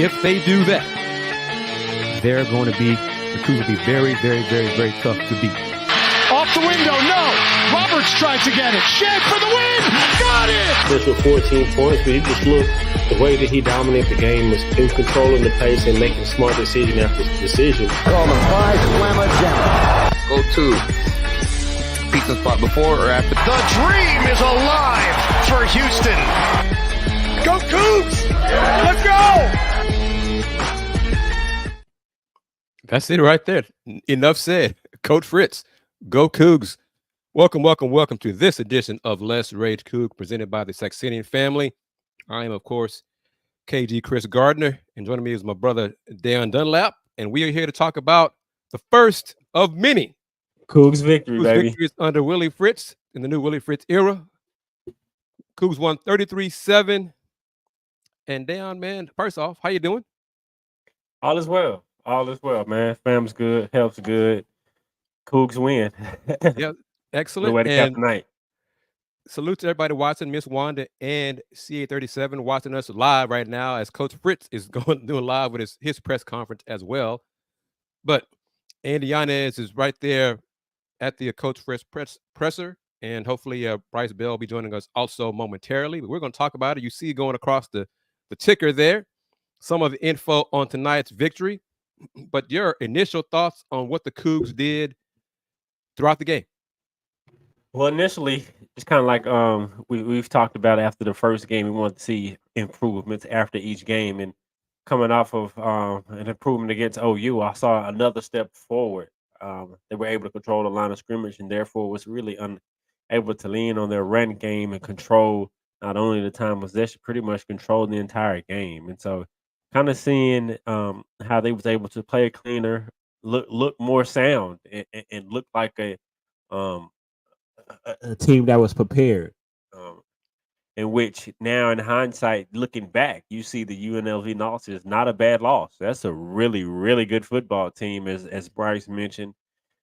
If they do that, the Cougs will be very, very, very, very tough to beat. Off the window, no. Roberts tried to get it. Shed for the win. Got it. Just with 14 points, but you just look, the way that he dominated the game was in controlling the pace and making smart decision after decision. Coleman by Slammer Jennings. Go to pizza spot before or after. The dream is alive for Houston. Go Coogs. Let's go. That's it right there. Enough said. Coach Fritz, go Cougs. Welcome, welcome, welcome to this edition of Let's Rage Coug, presented by the Saxenian Family. I am, of course, KG Kris Gardner, and joining me is my brother, Dunlap, and we are here to talk about the first of many Cougs victory, baby. Victories under Willie Fritz in the new Willie Fritz era. Cougs won 33-7. And Dan, man, first off, how you doing? All is well. All is well, man. Fam's good. Health's good. Cougs win. Yeah, excellent. The way to cap the night. Salute to everybody watching, Miss Wanda and CA37 watching us live right now as Coach Fritz is doing live with his press conference as well. But Andy Yanez is right there at the Coach Fritz presser, and hopefully Bryce Beall will be joining us also momentarily. But we're going to talk about it. You see going across the ticker there, some of the info on tonight's victory. But your initial thoughts on what the Cougs did throughout the game? Well, initially, it's kind of like we've talked about after the first game. We wanted to see improvements after each game, and coming off of an improvement against OU, I saw another step forward. They were able to control the line of scrimmage, and therefore was really unable to lean on their run game and control not only the time possession, pretty much controlled the entire game. And so, kind of seeing how they was able to play cleaner, look more sound, and look like a team that was prepared. In which now, in hindsight, looking back, you see the UNLV loss is not a bad loss. That's a really, really good football team, as Bryce mentioned,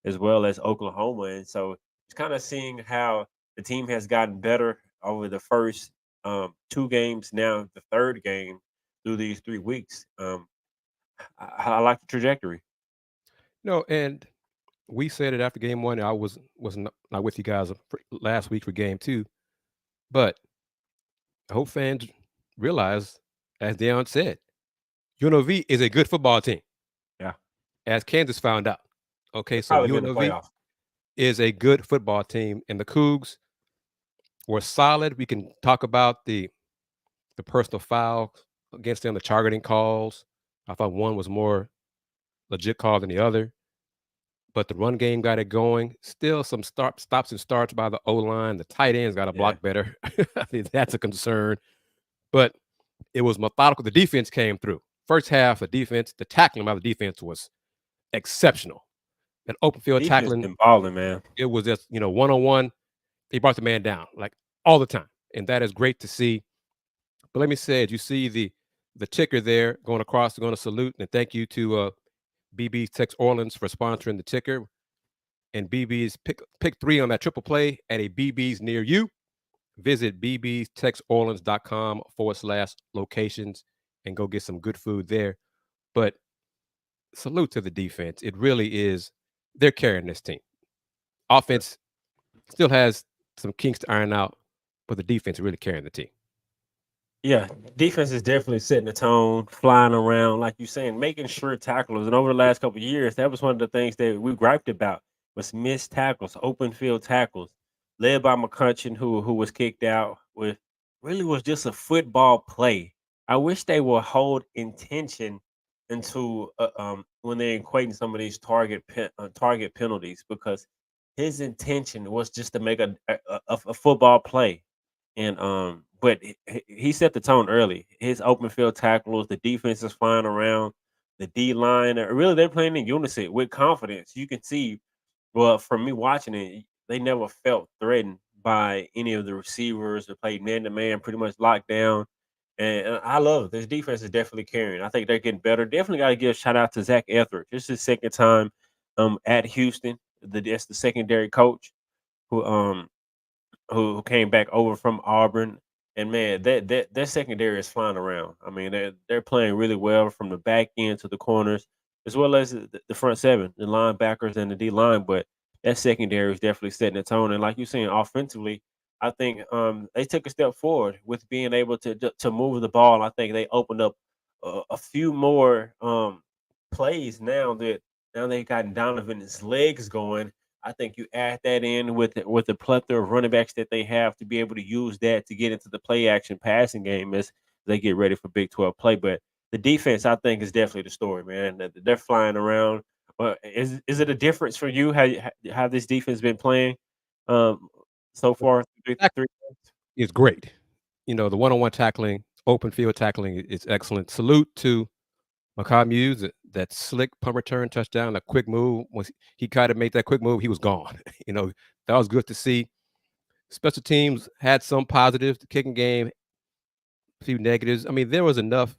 as well as Oklahoma. And so it's kind of seeing how the team has gotten better over the first 2 games, now the third game through these 3 weeks. I like the trajectory. No, and we said it after game 1. I was not with you guys last week for game 2, but I hope fans realize, as Deion said, UNLV is a good football team. Yeah. As Kansas found out. Okay, so Probably been in the UNLV playoffs. is a good football team, and the Cougs were solid. We can talk about the personal foul against them, the targeting calls. I thought one was more legit call than the other. But the run game got it going. Still some stops and starts by the O-line. The tight ends got to block better. I think that's a concern. But it was methodical. The defense came through. First half of defense, the tackling by the defense was exceptional. That open field Defense tackling, been balling, man. it was just, one-on-one. They brought the man down, like, all the time. And that is great to see. But let me say it. You see the ticker there going across. They're going to salute. And thank you to BB's Tex Orleans for sponsoring the ticker. And BB's pick 3 on that triple play at a BB's near you. Visit bbstexorleans.com/locations and go get some good food there. But salute to the defense. It really is. They're carrying this team. Offense still has some kinks to iron out, but the defense is really carrying the team. Yeah, defense is definitely setting the tone, flying around, like you're saying, making sure tacklers. And over the last couple of years, that was one of the things that we griped about, was missed tackles, open field tackles, led by McCutcheon, who was kicked out. With really was just a football play. I wish they would hold intention into when they're equating some of these target penalties, because his intention was just to make a football play. And but he set the tone early. His open field tackles, the defense is flying around, the D line, really they're playing in unison with confidence. You can see, well, from me watching it, they never felt threatened by any of the receivers that played man to man, pretty much locked down. And I love it. This defense is definitely carrying. I think they're getting better. Definitely got to give a shout out to Zach Etheridge. This is his second time at Houston. That's the secondary coach who came back over from Auburn. And man, that secondary is flying around. I mean, they're playing really well from the back end to the corners, as well as the front seven, the linebackers and the D line. But that secondary is definitely setting the tone. And like you're saying, offensively, I think they took a step forward with being able to move the ball. I think they opened up a few more plays now they've gotten Donovan's legs going. I think you add that in with the plethora of running backs that they have to be able to use that to get into the play action passing game as they get ready for Big 12 play. But the defense, I think, is definitely the story, man. They're flying around. Is it a difference for you how this defense been playing so far? Three. It's great. You know, the one-on-one tackling, open field tackling is excellent. Salute to Makai Muse, that slick punt return touchdown, a quick move. Once he kind of made that quick move, he was gone. You know, that was good to see. Special teams had some positives. The kicking game, a few negatives. I mean, there was enough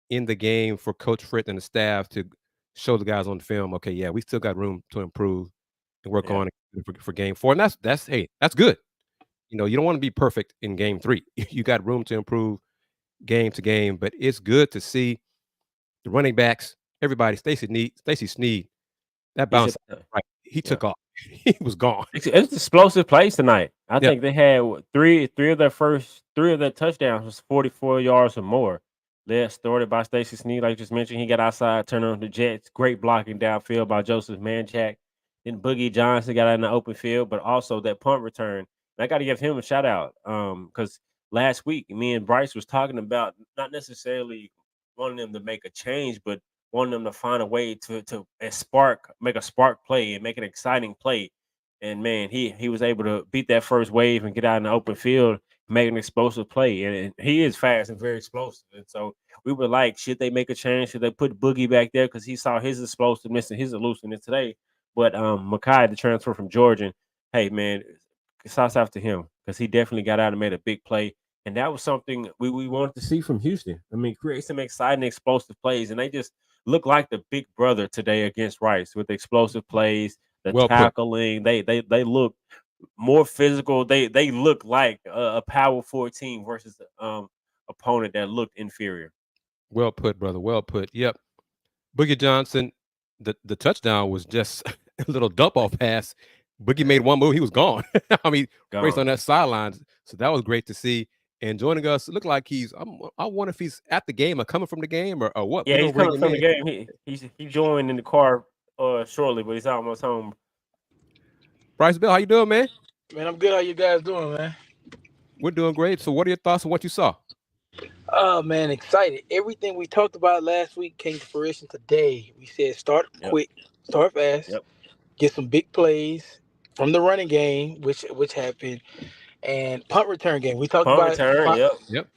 in the game for Coach Fritz and the staff to show the guys on the film, okay, yeah, we still got room to improve and work Yeah. on for game 4. And that's hey, that's good. You know, you don't want to be perfect in game 3. You got room to improve game to game, but it's good to see the running backs, everybody, Stacey Sneed, that He bounce, said, right, he yeah. took off. He was gone. It's explosive plays tonight. I Yep. think they had three of their touchdowns was 44 yards or more. They're started by Stacey Sneed, like you just mentioned. He got outside, turned on the Jets. Great blocking downfield by Joseph Manchak. Then Boogie Johnson got out in the open field, but also that punt return. And I got to give him a shout out because last week me and Bryce was talking about not necessarily wanting them to make a change, but wanting them to find a way to make a spark play and make an exciting play. And man, he was able to beat that first wave and get out in the open field, make an explosive play. And he is fast and very explosive. And so we were like, should they make a change? Should they put Boogie back there? Because he saw his explosiveness and his elusiveness today. But Makai, the transfer from Georgia, hey man, shouts out to him because he definitely got out and made a big play. And that was something we wanted to see from Houston. I mean, create some exciting, explosive plays. And they just look like the big brother today against Rice with explosive plays, the Well put. tackling. They look more physical. They look like a power 14 versus opponent that looked inferior. Well put, brother. Well put. Yep. Boogie Johnson, the touchdown was just a little dump off pass. Boogie made one move, he was gone. I mean, raced on that sideline. So that was great to see. And joining us, it looked like I wonder if he's at the game or coming from the game or what. Yeah, he's coming from the game. He joined in the car shortly, but he's almost home. Bryce Beall, how you doing, man? Man, I'm good. How you guys doing, man? We're doing great. So what are your thoughts on what you saw? Oh, man, excited. Everything we talked about last week came to fruition today. We said start quick, start fast, get some big plays from the running game, which happened, and punt return game. We talked about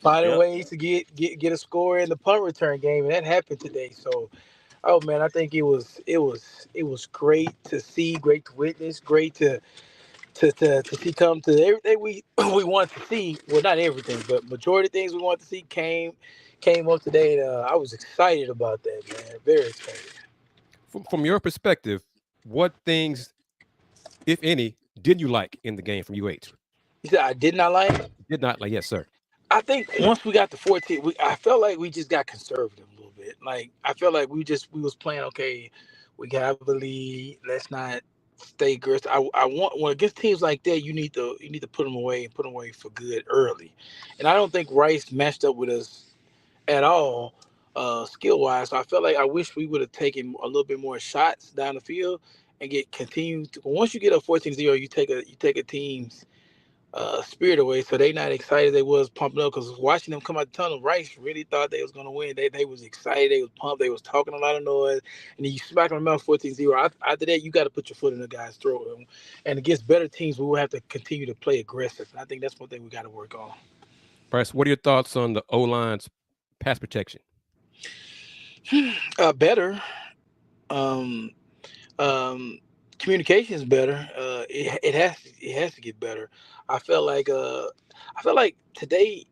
finding ways to get a score in the punt return game, and that happened today. So, oh man, I think it was great to see, great to witness, great to see come to everything we want to see. Well, not everything, but majority of things we want to see came up today. And I was excited about that, man. Very excited. From your perspective, what things, if any, did you like in the game from UH? You said I did not like? Did not like, yes, sir. I think once we got to 14, I felt like we just got conservative a little bit. Like I felt like we was playing, okay, we have the lead. Let's not stay aggressive. I want when against teams like that, you need to put them away for good early. And I don't think Rice matched up with us at all, skill wise. So I wish we would have taken a little bit more shots down the field and once you get up 14-0, you take a team's spirit away, so they not excited. They was pumping up because watching them come out the tunnel, Rice really thought they was gonna win. They was excited. They was pumped. They was talking a lot of noise, and then you smack them in the mouth 14-0. After that, you got to put your foot in the guy's throat. And against better teams, we will have to continue to play aggressive. And I think that's one thing we got to work on. Bryce, what are your thoughts on the O-line's pass protection? Better. Communication is better. It has to get better. I felt like today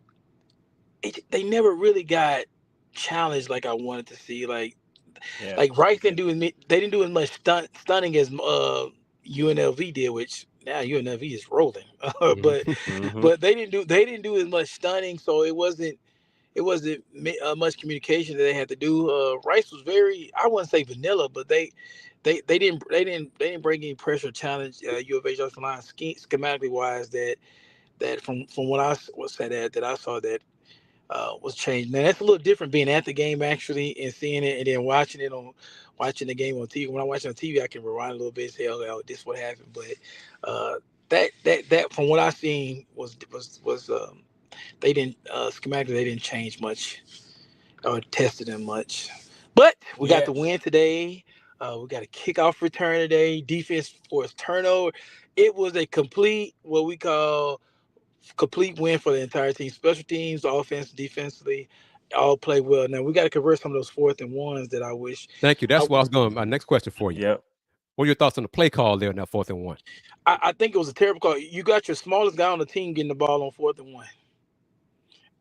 they never really got challenged like I wanted to see. Like Rice didn't do as much stunning as UNLV did, which now UNLV is rolling. but Mm-hmm. but they didn't do as much stunning, so it wasn't much communication that they had to do. Rice was very, I wouldn't say vanilla, but they didn't bring any pressure challenge U of H offensive line schematically wise that from what I was said that I saw that was changed. Now that's a little different being at the game actually and seeing it and then watching the game on TV. When I'm watching on TV, I can rewind a little bit and say, "Oh, this what happened." But that from what I seen was they didn't schematically they didn't change much or tested them much. But we got Yeah, the win today. We got a kickoff return today. Defense forced turnover. It was a complete what we call complete win for the entire team. Special teams, offense, defensively, all played well. Now we got to convert some of those 4th-and-1s that I wish. Thank you. That's where I was going. My next question for you. yep. What are your thoughts on the play call there in that 4th-and-1? I think it was a terrible call. You got your smallest guy on the team getting the ball on 4th-and-1.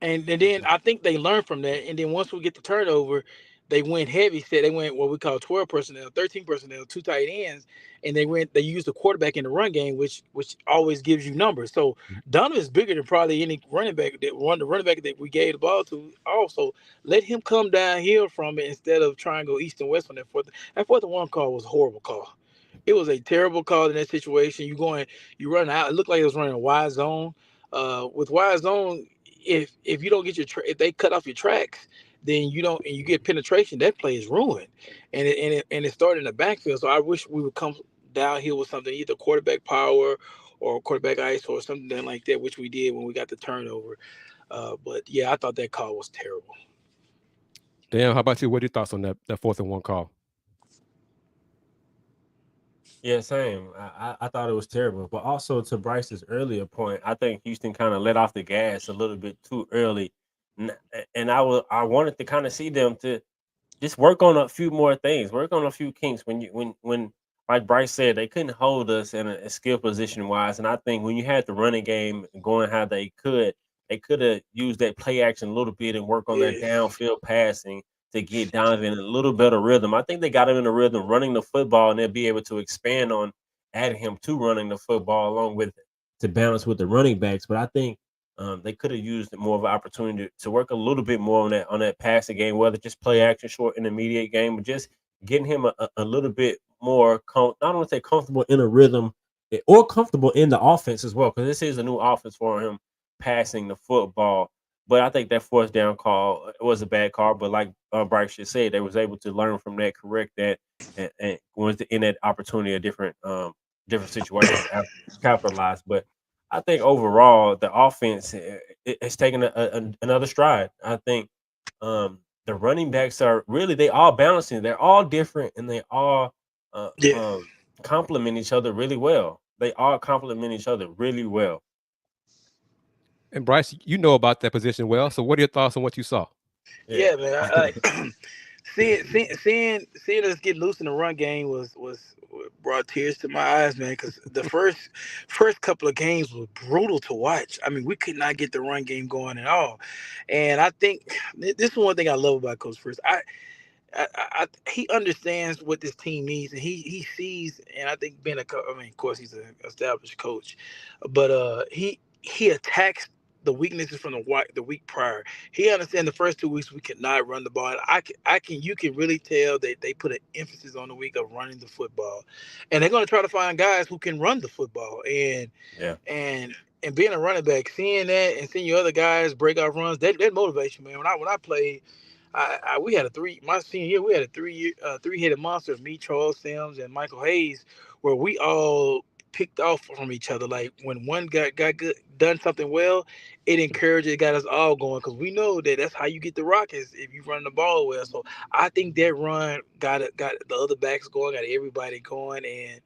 And then I think they learned from that. And then once we get the turnover, they went heavy set. They went what we call 12 personnel, 13 personnel, 2 tight ends, and they used the quarterback in the run game, which always gives you numbers. So Donovan is bigger than probably any running back the running back that we gave the ball to. Also, let him come downhill from it instead of trying to go east and west on that 4th-and-1 call was a horrible call. It was a terrible call in that situation. You run out. It looked like it was running a wide zone. With wide zone, if you don't get if they cut off your tracks, then you don't and you get penetration, that play is ruined, and it started in the backfield. So I wish we would come downhill with something, either quarterback power or quarterback ice or something like that, which we did when we got the turnover. But yeah, I thought that call was terrible. Dan, how about you? What are your thoughts on that 4th-and-1 call? Yeah, same. I thought it was terrible. But also to Bryce's earlier point, I think Houston kind of let off the gas a little bit too early. And I wanted to kind of see them to just work on a few more things, work on a few kinks. When like Bryce said, they couldn't hold us in a skill position wise. And I think when you had the running game going how they could have used that play action a little bit and work on their Yes. downfield passing to get Donovan in a little better rhythm. I think they got him in a rhythm running the football, and they'll be able to expand on adding him to running the football along with to balance with the running backs. But I think they could have used more of an opportunity to work a little bit more on that passing game, whether just play action, short, intermediate game, but just getting him a little bit more. I don't want to say comfortable in a rhythm or comfortable in the offense as well, because this is a new offense for him passing the football. But I think that 4th down call was a bad call. But like Bryce just said, they was able to learn from that, correct that, and was in that opportunity a different situation capitalized. But I think overall the offense it's taken another stride. I think the running backs are really they all balancing. They're all different and they all Yeah. complement each other really well. They all complement each other really well. And Bryce, you know about that position well. So what are your thoughts on what you saw? Yeah, man. I like seeing us get loose in the run game was brought tears to my eyes, man. Because the first couple of games was brutal to watch. I mean, we could not get the run game going at all. And I think this is one thing I love about Coach First. He understands what this team needs, and he sees. And I think being I mean, of course, he's an established coach, but he attacks the weaknesses from the week prior. He understands the first 2 weeks we could not run the ball. And you can really tell that they put an emphasis on the week of running the football, and they're going to try to find guys who can run the football. And Yeah. and being a running back, seeing that and seeing your other guys break off runs, that motivates you, man. When I played. We had my senior year, we had a three-headed monster of me, Charles Sims, and Michael Hayes, where we all picked off from each other. Like when one got good, done something well, it got us all going because we know that's how you get the Rockets if you run the ball well. So I think that run got the other backs going, got everybody going, and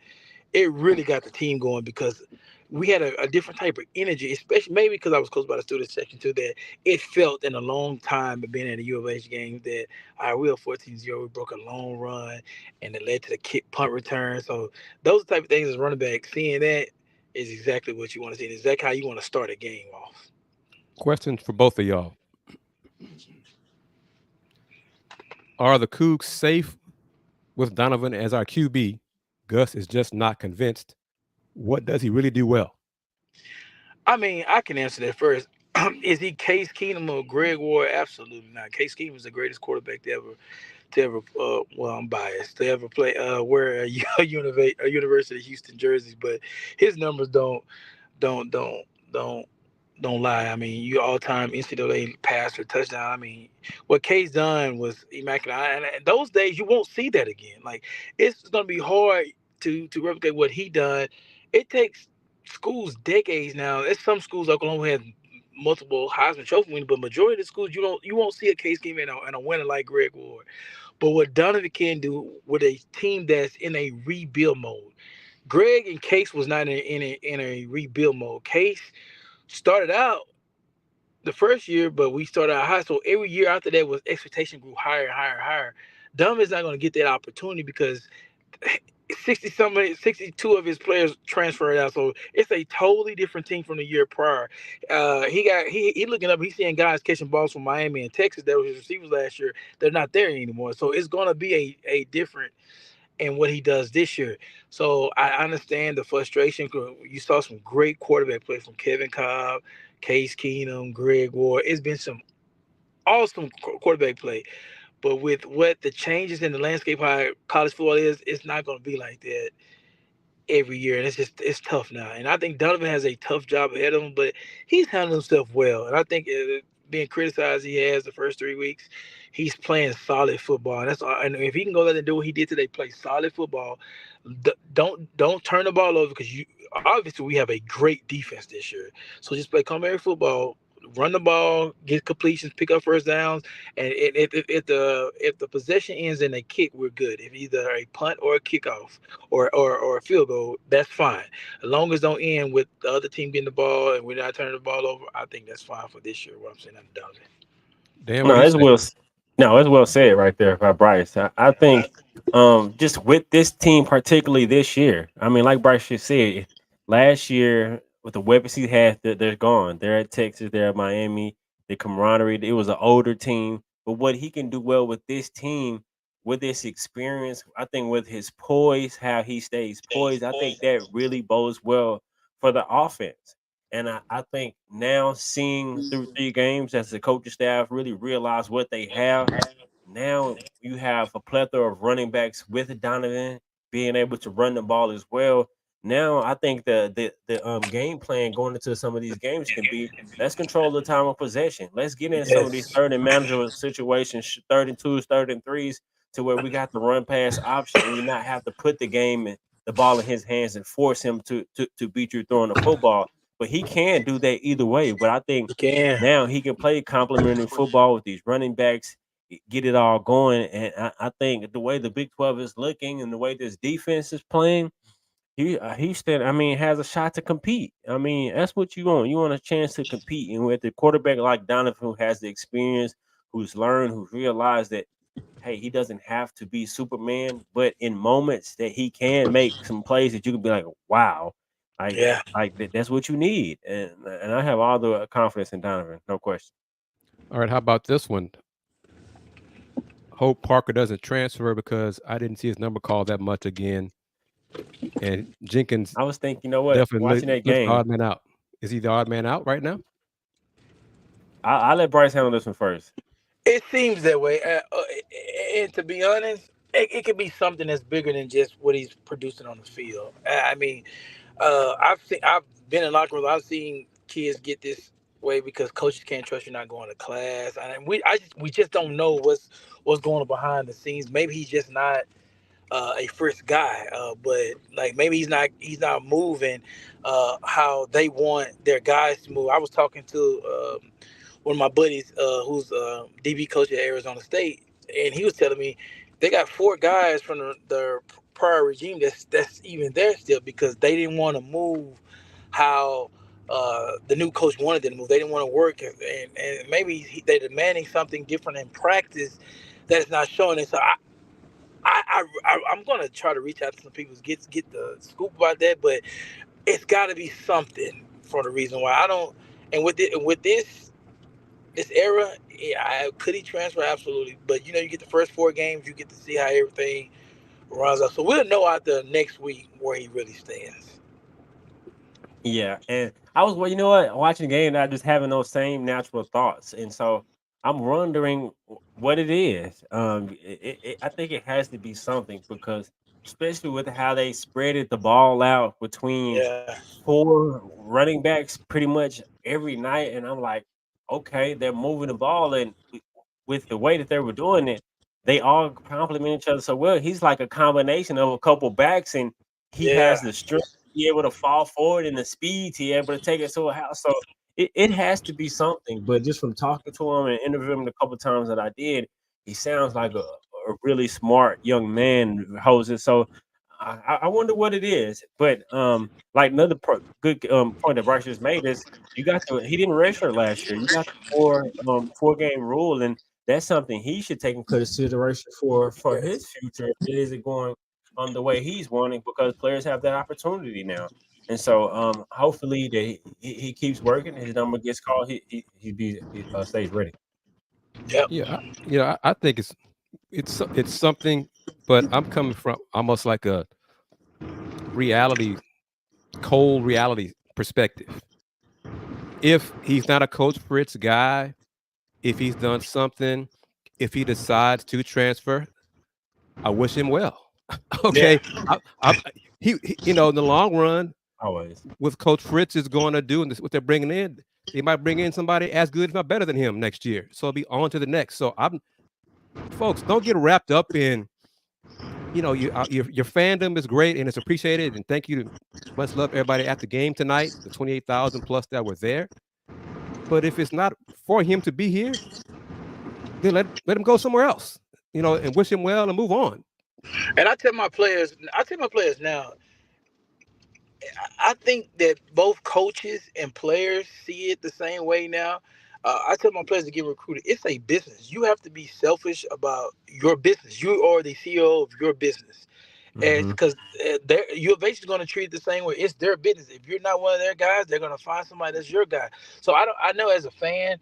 it really got the team going because we had a different type of energy, especially maybe because I was close by the student section too, that it felt in a long time of being at a U of H game that we were 14-0, we broke a long run and it led to the kick punt return. So those type of things as running back, seeing that is exactly what you want to see. And exactly how you want to start a game off. Question for both of y'all. Are the Cougs safe with Donovan as our QB? Gus is just not convinced. What does he really do well? I mean, I can answer that first. Is he Case Keenum or Greg Ward? Absolutely not. Case Keenum is the greatest quarterback to ever. Well, I'm biased to ever play. Wear a University of Houston jersey, but his numbers don't don't don't don't lie. I mean, you all time NCAA pass or touchdown. I mean, what Case done was immaculate. And those days you won't see that again. Like it's gonna be hard to replicate what he done. It takes schools decades now. There's some schools Oklahoma has multiple Heisman Trophy winners, but majority of the schools you won't see a Case game and a winner like Greg Ward. But what Donovan can do with a team that's in a rebuild mode. Greg and Case was not in a rebuild mode. Case started out the first year, but we started out high. So every year after that was expectation grew higher and higher and higher. Dunlap's not going to get that opportunity because 62 of his players transferred out. So it's a totally different team from the year prior. He looking up, he's seeing guys catching balls from Miami and Texas that were his receivers last year. They're not there anymore. So it's going to be a different in what he does this year. So I understand the frustration. You saw some great quarterback play from Kevin Cobb, Case Keenum, Greg Ward. It's been some awesome quarterback play. But with what the changes in the landscape, how college football is, it's not going to be like that every year, and it's tough now. And I think Donovan has a tough job ahead of him, but he's handling himself well. And I think being criticized he has the first 3 weeks, he's playing solid football. And that's all. And if he can go there and do what he did today, play solid football, don't turn the ball over because you obviously we have a great defense this year. So just play complimentary football. Run the ball, get completions, pick up first downs, and if the possession ends in a kick, we're good. If either a punt or a kickoff or a field goal, that's fine. As long as don't end with the other team getting the ball and we're not turning the ball over, I think that's fine for this year. What I'm saying, I'm done. Dan, what No, do you it's say? well. No, it's well said right there by Bryce. I think just with this team, particularly this year. I mean, like Bryce just said, last year with the weapons he had, they're gone. They're at Texas. They're at Miami. The camaraderie. It was an older team, but what he can do well with this team, with this experience, I think with his poise, how he stays poised, I think that really bodes well for the offense. And I think now seeing through 3 games as the coaching staff really realize what they have. Now you have a plethora of running backs with Donovan being able to run the ball as well. Now I think the game plan going into some of these games can be let's control the time of possession. Let's get in some of these Yes, third and manageable situations, 32s, 33s, to where we got the run pass option and you not have to put the ball in his hands and force him to beat you throwing the football. But he can do that either way. But I think you can. now he can play complementary football with these running backs, get it all going. And I think the way the Big 12 is looking and the way this defense is playing, he still, I mean, has a shot to compete. I mean, that's what you want. You want a chance to compete. And with the quarterback like Donovan, who has the experience, who's learned, who's realized that, hey, he doesn't have to be Superman, but in moments that he can make some plays that you can be like, wow, Yeah, that's what you need. And I have all the confidence in Donovan, no question. All right, how about this one? Hope Parker doesn't transfer because I didn't see his number called that much again. And Jenkins I was thinking, you know what, definitely watching that looks the game, odd man out. Is he the odd man out right now? I'll let Bryce handle this one first. it seems that way. And to be honest, it could be something that's bigger than just what he's producing on the field. I mean, I've been in locker rooms. I've seen kids get this way because coaches can't trust you not going to class, and we just don't know what's going on behind the scenes. Maybe he's just not a first guy, but like maybe he's not moving how they want their guys to move. I was talking to one of my buddies who's DB coach at Arizona State, and he was telling me they got 4 guys from the prior regime that's even there still because they didn't want to move how the new coach wanted them to move. They didn't want to work, and maybe they're demanding something different in practice that is not showing it. So I'm gonna try to reach out to some people to get the scoop about that, but it's got to be something for the reason why I don't. And with this era, yeah, could he transfer? Absolutely. But you get the first 4 games, you get to see how everything runs out. So we'll know out there next week where he really stands. Yeah, and I was, well, you know what, watching the game, and I just having those same natural thoughts, and so I'm wondering what it is. I think it has to be something because, especially with how they spreaded the ball out between Yeah. 4 running backs pretty much every night, and I'm like, okay, they're moving the ball, and with the way that they were doing it, they all complement each other so well. He's like a combination of a couple backs, and he Yeah. has the strength be able to fall forward and the speed to be able to take it to a house. So it has to be something. But just from talking to him and interviewing him the couple times that I did, he sounds like a really smart young man, Jose. So I wonder what it is. But like another good point that Bryce just made is he didn't redshirt last year. You got the 4 game rule, and that's something he should take in consideration for his future. If it isn't going the way he's wanting, because players have that opportunity now. And so hopefully that he keeps working, his number gets called, he stays ready. Yep. Yeah, I think it's something, but I'm coming from almost like a reality, cold reality perspective. If he's not a Coach Fritz guy, if he's done something, if he decides to transfer, I wish him well. Yeah. Okay, in the long run, Always. what Coach Fritz is going to do and what they're bringing in, they might bring in somebody as good, if not better than him next year. So it'll be on to the next. So folks, don't get wrapped up in, your fandom is great and it's appreciated, and thank you, much love everybody at the game tonight, the 28,000 plus that were there. But if it's not for him to be here, then let him go somewhere else, and wish him well and move on. And I tell my players now, I think that both coaches and players see it the same way now. I tell my players to get recruited. It's a business. You have to be selfish about your business. You are the CEO of your business. And Mm-hmm. because you're basically going to treat it the same way. It's their business. If you're not one of their guys, they're going to find somebody that's your guy. So I know as a fan,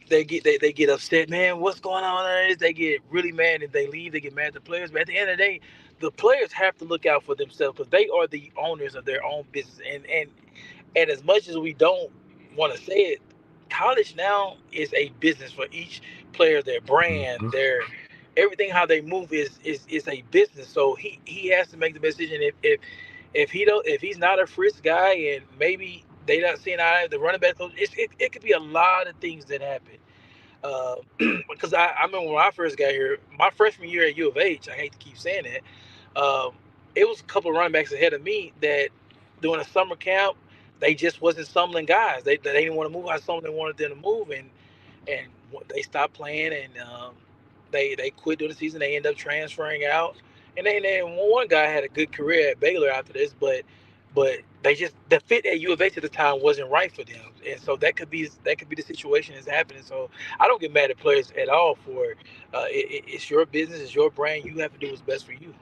they get upset, man. What's going on there? They get really mad if they leave. They get mad at the players. But at the end of the day, the players have to look out for themselves because they are the owners of their own business. And as much as we don't want to say it, college now is a business for each player. Their brand, Mm-hmm. their everything, how they move is a business. So he has to make the decision. If he's not a Fritz guy, and maybe they not seeing the running back coach, it could be a lot of things that happen. Uh, because I remember when I first got here, my freshman year at U of H. I hate to keep saying that. It was a couple of running backs ahead of me that during a summer camp they just wasn't stumbling guys. They didn't want to move. I saw them wanted them to move, and they stopped playing, and they quit during the season. They ended up transferring out, and then one guy had a good career at Baylor after this, but they just the fit at U of H at the time wasn't right for them, and so that could be the situation that's happening. So I don't get mad at players at all for it's your business, it's your brand. You have to do what's best for you.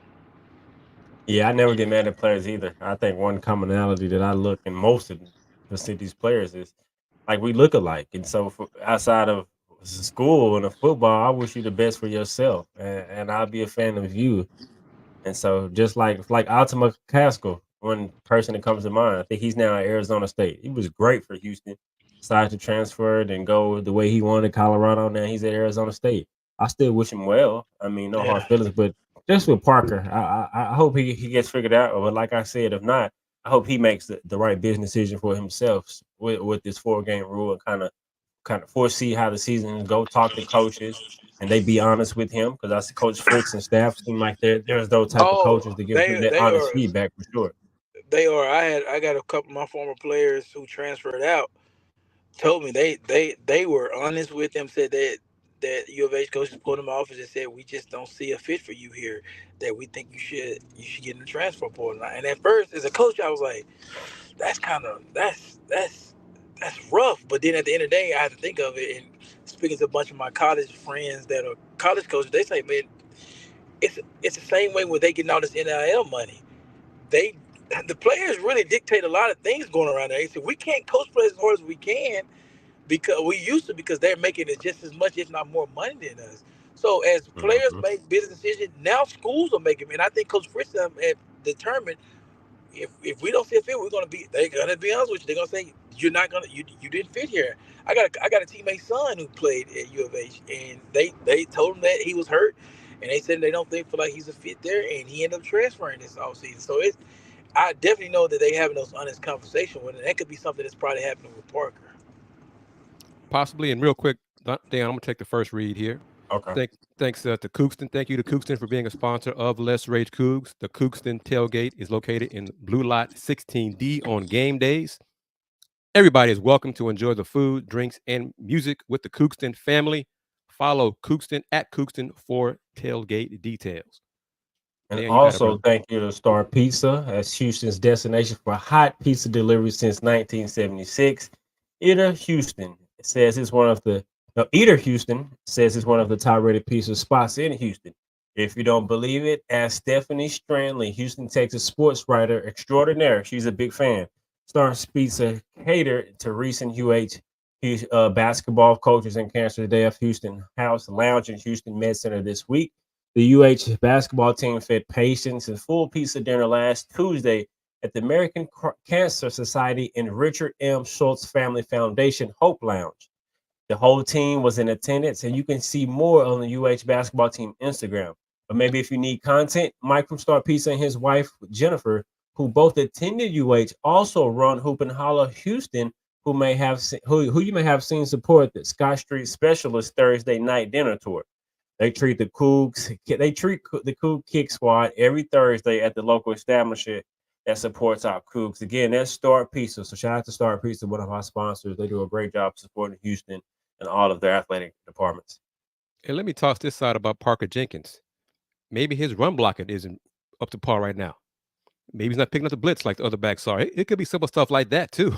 Yeah, I never get mad at players either. I think one commonality that I look in most of the city's players is like we look alike. And so outside of school and the football, I wish you the best for yourself, and I'll be a fan of you. And so just like Altima Casco, one person that comes to mind, I think he's now at Arizona State. He was great for Houston. Decided to transfer and go the way he wanted, Colorado. Now he's at Arizona State. I still wish him well. I mean, no hard Yeah. feelings, but just with Parker, I hope he gets figured out. But like I said, if not, I hope he makes the right business decision for himself with this 4 game rule, and kind of foresee how the season go. Talk to coaches, and they be honest with him, because I see Coach Fritz and staff seem like there's those type of Oh, coaches to give him they that they honest are feedback for sure. they are. I got a couple of my former players who transferred out. Told me they were honest with them. Said that U of H coaches pulled them off and said, we just don't see a fit for you here. That we think you should get in the transfer portal. And at first, as a coach, I was like, that's rough. But then at the end of the day, I had to think of it. And speaking to a bunch of my college friends that are college coaches, they say, man, it's the same way when they getting all this NIL money. They the players really dictate a lot of things going around there. They said we can't coach players as hard as we can because we used to, because they're making it just as much, if not more, money than us. So as players Mhm. make business decisions, now schools are making. And I think Coach Fritz have determined if we don't see a fit, they're gonna be honest with you. They're gonna say you didn't fit here. I got a teammate's son who played at U of H, and they told him that he was hurt, and they said they don't feel like he's a fit there, and he ended up transferring this offseason. So I definitely know that they having those honest conversations with him. That could be something that's probably happening with Parker. Possibly. And real quick, Dan, I'm going to take the first read here. Okay. Thanks to Coogston. Thank you to Coogston for being a sponsor of Let's Rage Cougs. The Coogston tailgate is located in Blue Lot 16D on game days. Everybody is welcome to enjoy the food, drinks, and music with the Coogston family. Follow Coogston at Coogston for tailgate details. And Dan, also, thank you to Star Pizza as Houston's destination for hot pizza delivery since 1976. Eater Houston says it's one of the top rated pizza spots in Houston. If you don't believe it, ask Stephanie Strandley, Houston, Texas sports writer extraordinaire. She's a big fan. Star Pizza catered to recent basketball coaches and cancelled the Day of Houston House Lounge in Houston Med Center this week. The UH basketball team fed patients a full pizza dinner last Tuesday at the American Cancer Society and Richard M. Schultz Family Foundation Hope Lounge. The whole team was in attendance, and you can see more on the UH basketball team Instagram. But maybe if you need content, Mike from Star Pizza and his wife Jennifer, who both attended UH, also run Hoop and Holla Houston, who you may have seen support the Scott Street Specialist Thursday night dinner tour. They treat the Coogs. They treat the Coug Kick Squad every Thursday at the local establishment that supports our Cougs. Again, that's Star Pizza. So shout out to Star Pizza, one of our sponsors. They do a great job supporting Houston and all of their athletic departments. And let me toss this out about Parker Jenkins. Maybe his run blocking isn't up to par right now. Maybe he's not picking up the blitz like the other backs are. It could be simple stuff like that too,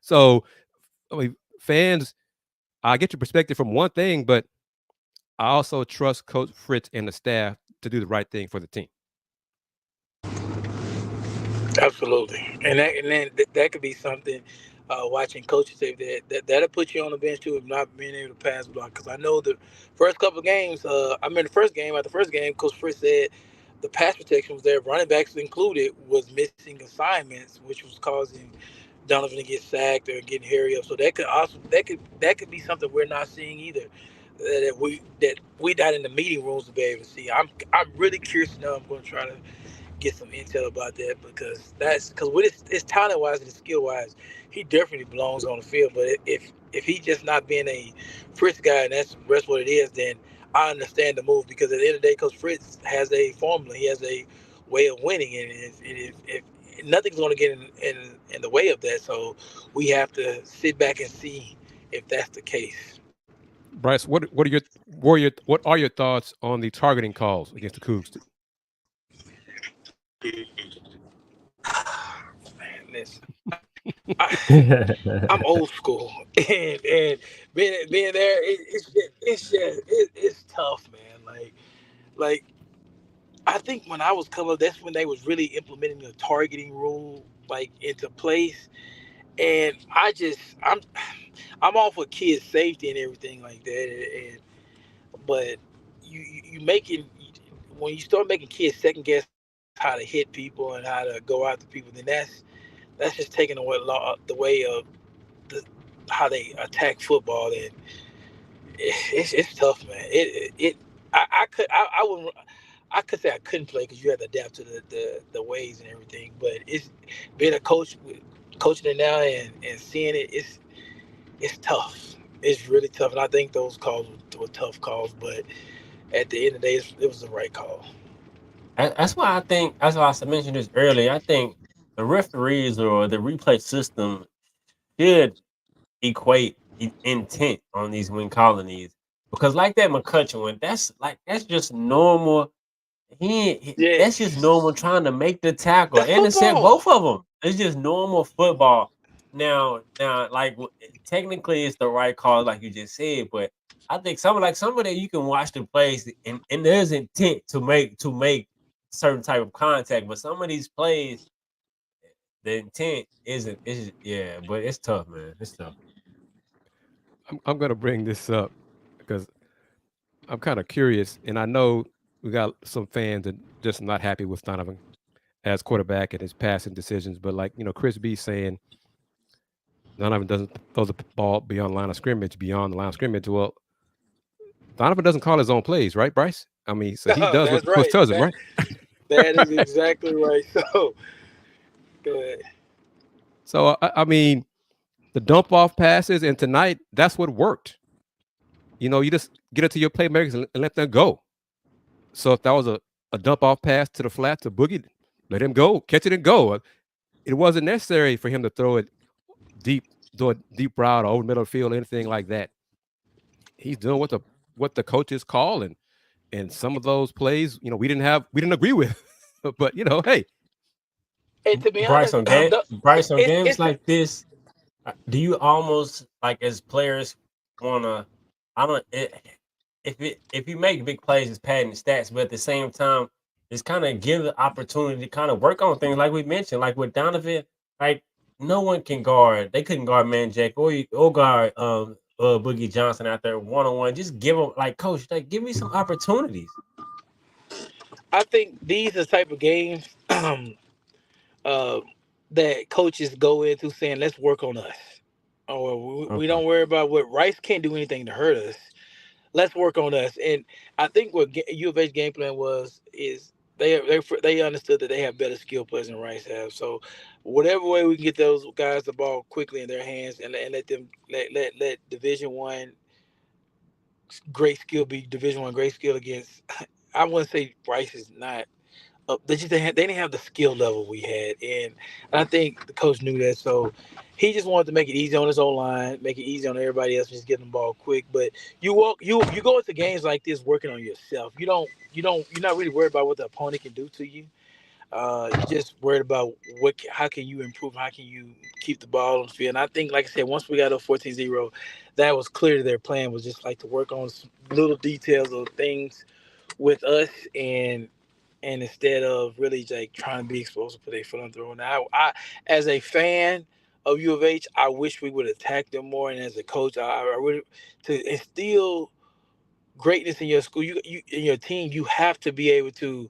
So, I mean, fans, I get your perspective from one thing, but I also trust Coach Fritz and the staff to do the right thing for the team. Absolutely, and then that could be something. Watching coaches say that'll put you on the bench too if not being able to pass block. Because I know the first couple of games, the first game, Coach Fritz said the pass protection was there, running backs included, was missing assignments, which was causing Donovan to get sacked or getting hurry up. So that could be something we're not seeing either. That we not in the meeting rooms to be able to see. I'm really curious to know. I'm going to try to get some intel about that because with his talent wise and his skill wise, he definitely belongs on the field. But if he's just not being a Fritz guy and that's what it is, then I understand the move because at the end of the day, Coach Fritz has a formula. He has a way of winning, and if nothing's going to get in the way of that. So we have to sit back and see if that's the case. Bryce, what are your thoughts on the targeting calls against the Cougs? Man, listen, I'm old school, and being there, it's tough, man. Like I think when I was coming up, that's when they was really implementing the targeting rule into place, and I'm all for kids' safety and everything like that, but you when you start making kids second guess how to hit people and how to go after people, then that's just taking away the way of how they attack football, and it's tough, man. I could say I couldn't play because you had to adapt to the ways and everything, but it's being a coach, coaching it now and seeing it, it's tough. It's really tough, and I think those calls were tough calls, but at the end of the day, it was the right call. That's why I mentioned this earlier. I think the referees or the replay system should equate intent on these win colonies because, like that McCutcheon one, that's just normal. That's just normal trying to make the tackle and intercept both of them. It's just normal football. Now, like technically, it's the right call, like you just said, but I think some of that you can watch the plays and there's intent to make certain type of contact, but some of these plays, the intent isn't. But it's tough, man. It's tough. I'm going to bring this up because I'm kind of curious, and I know we got some fans that just not happy with Donovan. as quarterback and his passing decisions. But like, Kris B saying Donovan doesn't throw the ball beyond the line of scrimmage, Well, Donovan doesn't call his own plays, right, Bryce? I mean, so he does what That's the coach right. tells him, right? That is exactly right. So, go ahead. So, I mean, the dump off passes, and tonight, that's what worked. You just get it to your playmakers and let them go. So if that was a dump off pass to the flat to Boogie, let him go, catch it and go. It wasn't necessary for him to throw it deep, do a deep route or over the middle of the field, anything like that. He's doing what the coaches call, and some of those plays, we didn't agree with. But hey. And to be Bryce, honest, on games like this, do you almost like as players wanna? If you make big plays, it's padding stats, but at the same time, it's kind of give the opportunity to kind of work on things like we mentioned, like with Donovan. Like no one can guard; they couldn't guard Man Jack or guard Boogie Johnson out there 1-on-1. Just give them coach, give me some opportunities. I think these are the type of games that coaches go into saying, let's work on us. Or we don't worry about what Rice can't do anything to hurt us. Let's work on us. And I think what U of H game plan is they understood that they have better skill players than Rice have. So whatever way we can get those guys the ball quickly in their hands and let them let Division I great skill be Division I great skill against. I wouldn't say Rice is not. They didn't have the skill level we had, and I think the coach knew that. So he just wanted to make it easy on his own line, make it easy on everybody else, just getting the ball quick. But you go into games like this working on yourself. You're not really worried about what the opponent can do to you. You're just worried about how can you improve, how can you keep the ball on the field. And I think, like I said, once we got up 14-0, that was clear their plan was just like to work on some little details of things with us and instead of really like trying to be explosive, put their foot on the throat. Now, I as a fan of U of H, I wish we would attack them more. And as a coach, I would to instill greatness in your school, you in your team, you have to be able to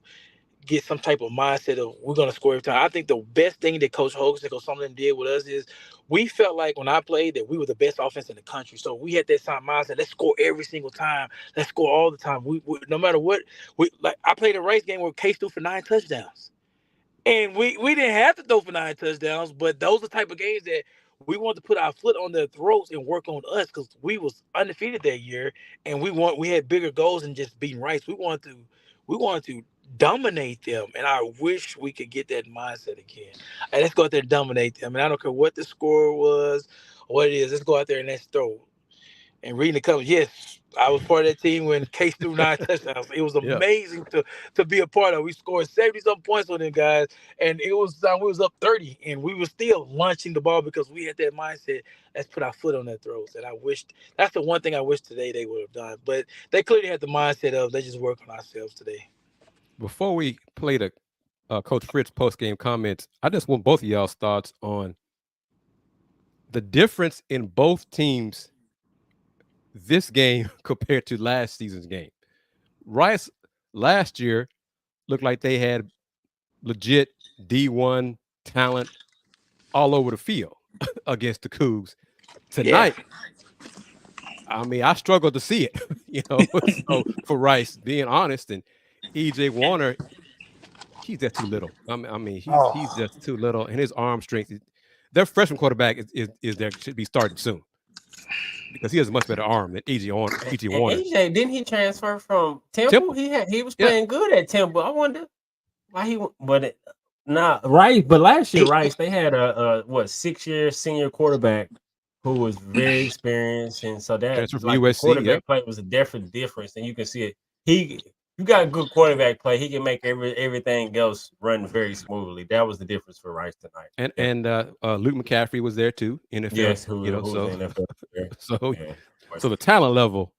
get some type of mindset of we're going to score every time. I think the best thing that Coach Hogan or something did with us is we felt like when I played that we were the best offense in the country. So we had that same mindset. Let's score every single time. Let's score all the time. We no matter what. I played a race game where Case threw for 9 touchdowns. And we didn't have to throw for 9 touchdowns, but those are the type of games that we want to put our foot on their throats and work on us because we was undefeated that year, and we had bigger goals than just beating Rice. We wanted to dominate them, and I wish we could get that mindset again. And let's go out there and dominate them. And I don't care what the score was or what it is. Let's go out there and let's throw. And reading the covers, yes, I was part of that team when Case threw 9 touchdowns. It was amazing to be a part of. We scored 70-some points on them guys, and it was we was up 30, and we were still launching the ball because we had that mindset. Let's put our foot on their throats. And I wish that's the one thing I wish today they would have done. But they clearly had the mindset of let's just work on ourselves today. Before we play the Coach Fritz post-game comments, I just want both of y'all's thoughts on the difference in both teams this game compared to last season's game. Rice last year looked like they had legit D1 talent all over the field against the Cougs. Tonight, I mean, I struggled to see it, so for Rice, being honest, and EJ Warner, he's just too little. I mean, he's just too little, and his arm strength. Their freshman quarterback should be starting soon because he has a much better arm than EJ Warner. EJ, didn't he transfer from Temple? He was playing good at Temple. I wonder why he. But Rice. But last year, Rice they had a 6-year senior quarterback who was very experienced, and so that USC, quarterback play was a different difference, and you can see it. You got a good quarterback play. He can make everything else run very smoothly. That was the difference for Rice tonight. And Luke McCaffrey was there too. NFL, yes, who was NFL. So the talent level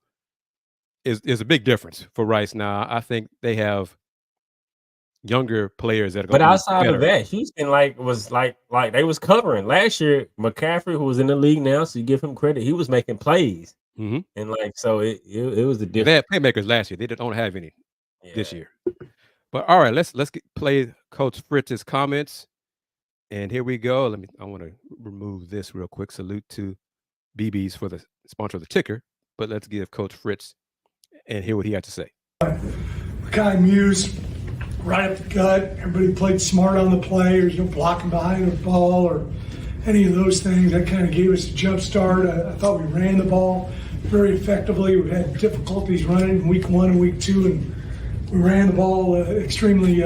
is a big difference for Rice. Now I think they have younger players that are. But outside of that, Houston was they was covering last year. McCaffrey, who was in the league now, so you give him credit. He was making plays, and so it was the difference. They had playmakers last year. They don't have any this year. But all right, let's play Coach Fritz's comments. And here we go. I want to remove this real quick. Salute to BB's for the sponsor of the ticker. But let's give Coach Fritz and hear what he had to say. Makai Muse, right up the gut. Everybody played smart on the play. There's no blocking behind the ball or any of those things. That kind of gave us a jump start. I thought we ran the ball very effectively. We had difficulties running in week 1 and week 2, and we ran the ball extremely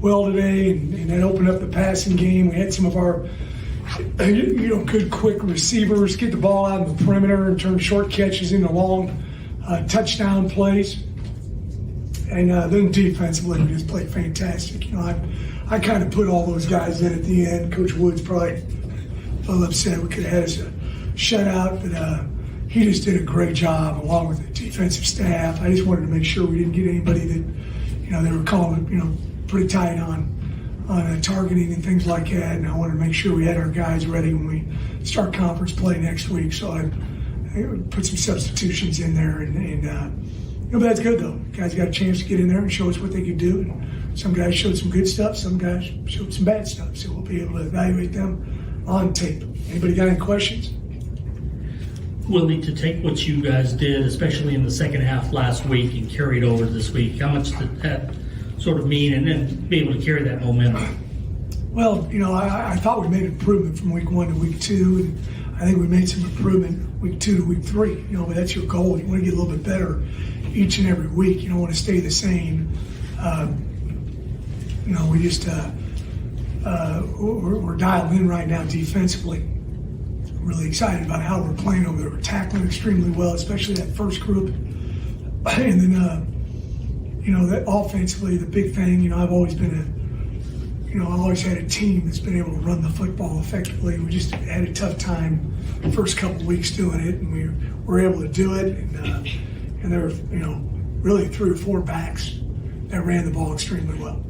well today, and that opened up the passing game. We had some of our good quick receivers get the ball out in the perimeter and turn short catches into long touchdown plays. And then defensively, we just played fantastic. I kind of put all those guys in at the end. Coach Woods probably a little upset we could have had us a shutout, but he just did a great job along with the defensive staff. I just wanted to make sure we didn't get anybody that, they were calling, pretty tight on targeting and things like that. And I wanted to make sure we had our guys ready when we start conference play next week. So I put some substitutions in there, but that's good though. Guys got a chance to get in there and show us what they could do. And some guys showed some good stuff, some guys showed some bad stuff. So we'll be able to evaluate them on tape. Anybody got any questions? Willie, to take what you guys did, especially in the second half last week, and carry it over this week, how much did that sort of mean, and then be able to carry that momentum? Well, I thought we made improvement from week 1 to week 2, and I think we made some improvement week 2 to week 3. But that's your goal. You want to get a little bit better each and every week. You don't want to stay the same. We just we're dialed in right now defensively. Really excited about how we're playing over there. We're tackling extremely well, especially that first group. And then, that offensively, the big thing, I've always been I always had a team that's been able to run the football effectively. We just had a tough time the first couple of weeks doing it, and we were able to do it. And there were, really 3 or 4 backs that ran the ball extremely well.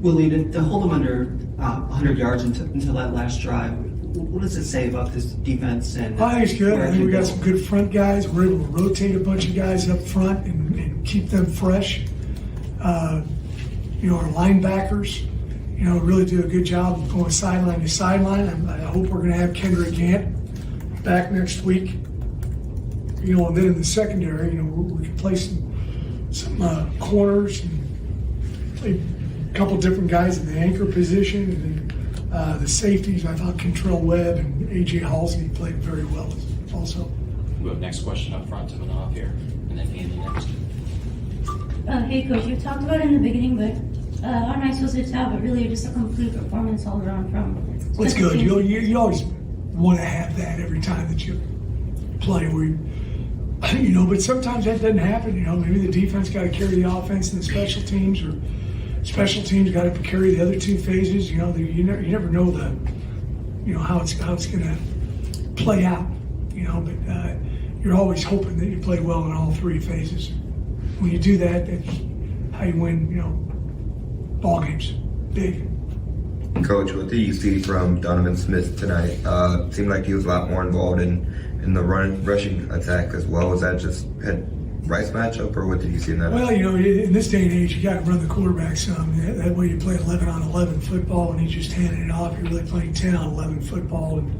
Willie, to hold them under 100 yards until that last drive, what does it say about this defense? And I think it's good. I think we got some good front guys. We're able to rotate a bunch of guys up front and keep them fresh. Our linebackers, really do a good job of going sideline to sideline. I hope we're going to have Kendrick Gant back next week. And then in the secondary, we can play some corners and play a couple different guys in the anchor position, and then the safeties. I thought Kentrell Webb and AJ Halsey played very well also. We'll have next question up front to Manav here, and then Andy next. Hey Coach, you talked about it in the beginning, but how nice was it to have really just a complete performance all around from? Well, it's good. You always want to have that every time that you play. But sometimes that doesn't happen. Maybe the defense got to carry the offense and the special teams, or special teams got to carry the other 2 phases. You never know how it's going to play out. But you're always hoping that you play well in all 3 phases. When you do that, that's how you win. Ball games, big. Coach, what did you see from Donovan Smith tonight? Seemed like he was a lot more involved in the rushing attack as well. Was that just Bryce matchup, or what did you see in that? Well, in this day and age, you got to run the quarterback some. That way you play 11-on-11 football, and he just handed it off. You're really playing 10-on-11 football. And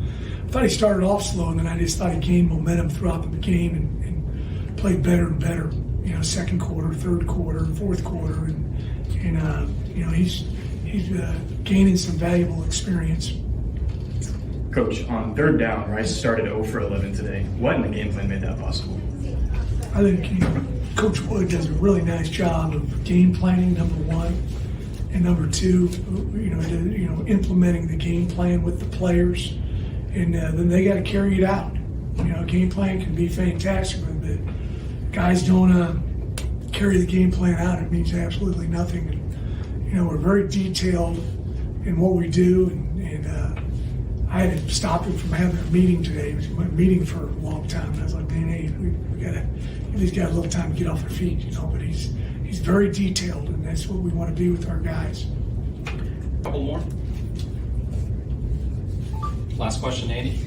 I thought he started off slow, and then I just thought he gained momentum throughout the game and played better and better. Second quarter, third quarter, fourth quarter, and he's gaining some valuable experience. Coach, on 3rd down, Rice started 0 for 11 today. What in the game plan made that possible? I think Coach Wood does a really nice job of game planning, number 1, and number 2, implementing the game plan with the players, and then they got to carry it out. Game plan can be fantastic, but guys don't carry the game plan out. It means absolutely nothing. And, we're very detailed in what we do, and I had to stop him from having a meeting today. It was a meeting for a long time, and I was like, man, hey, we got to give these guys a little time to get off their feet, But he's very detailed, and that's what we want to be with our guys. Couple more. Last question, Andy.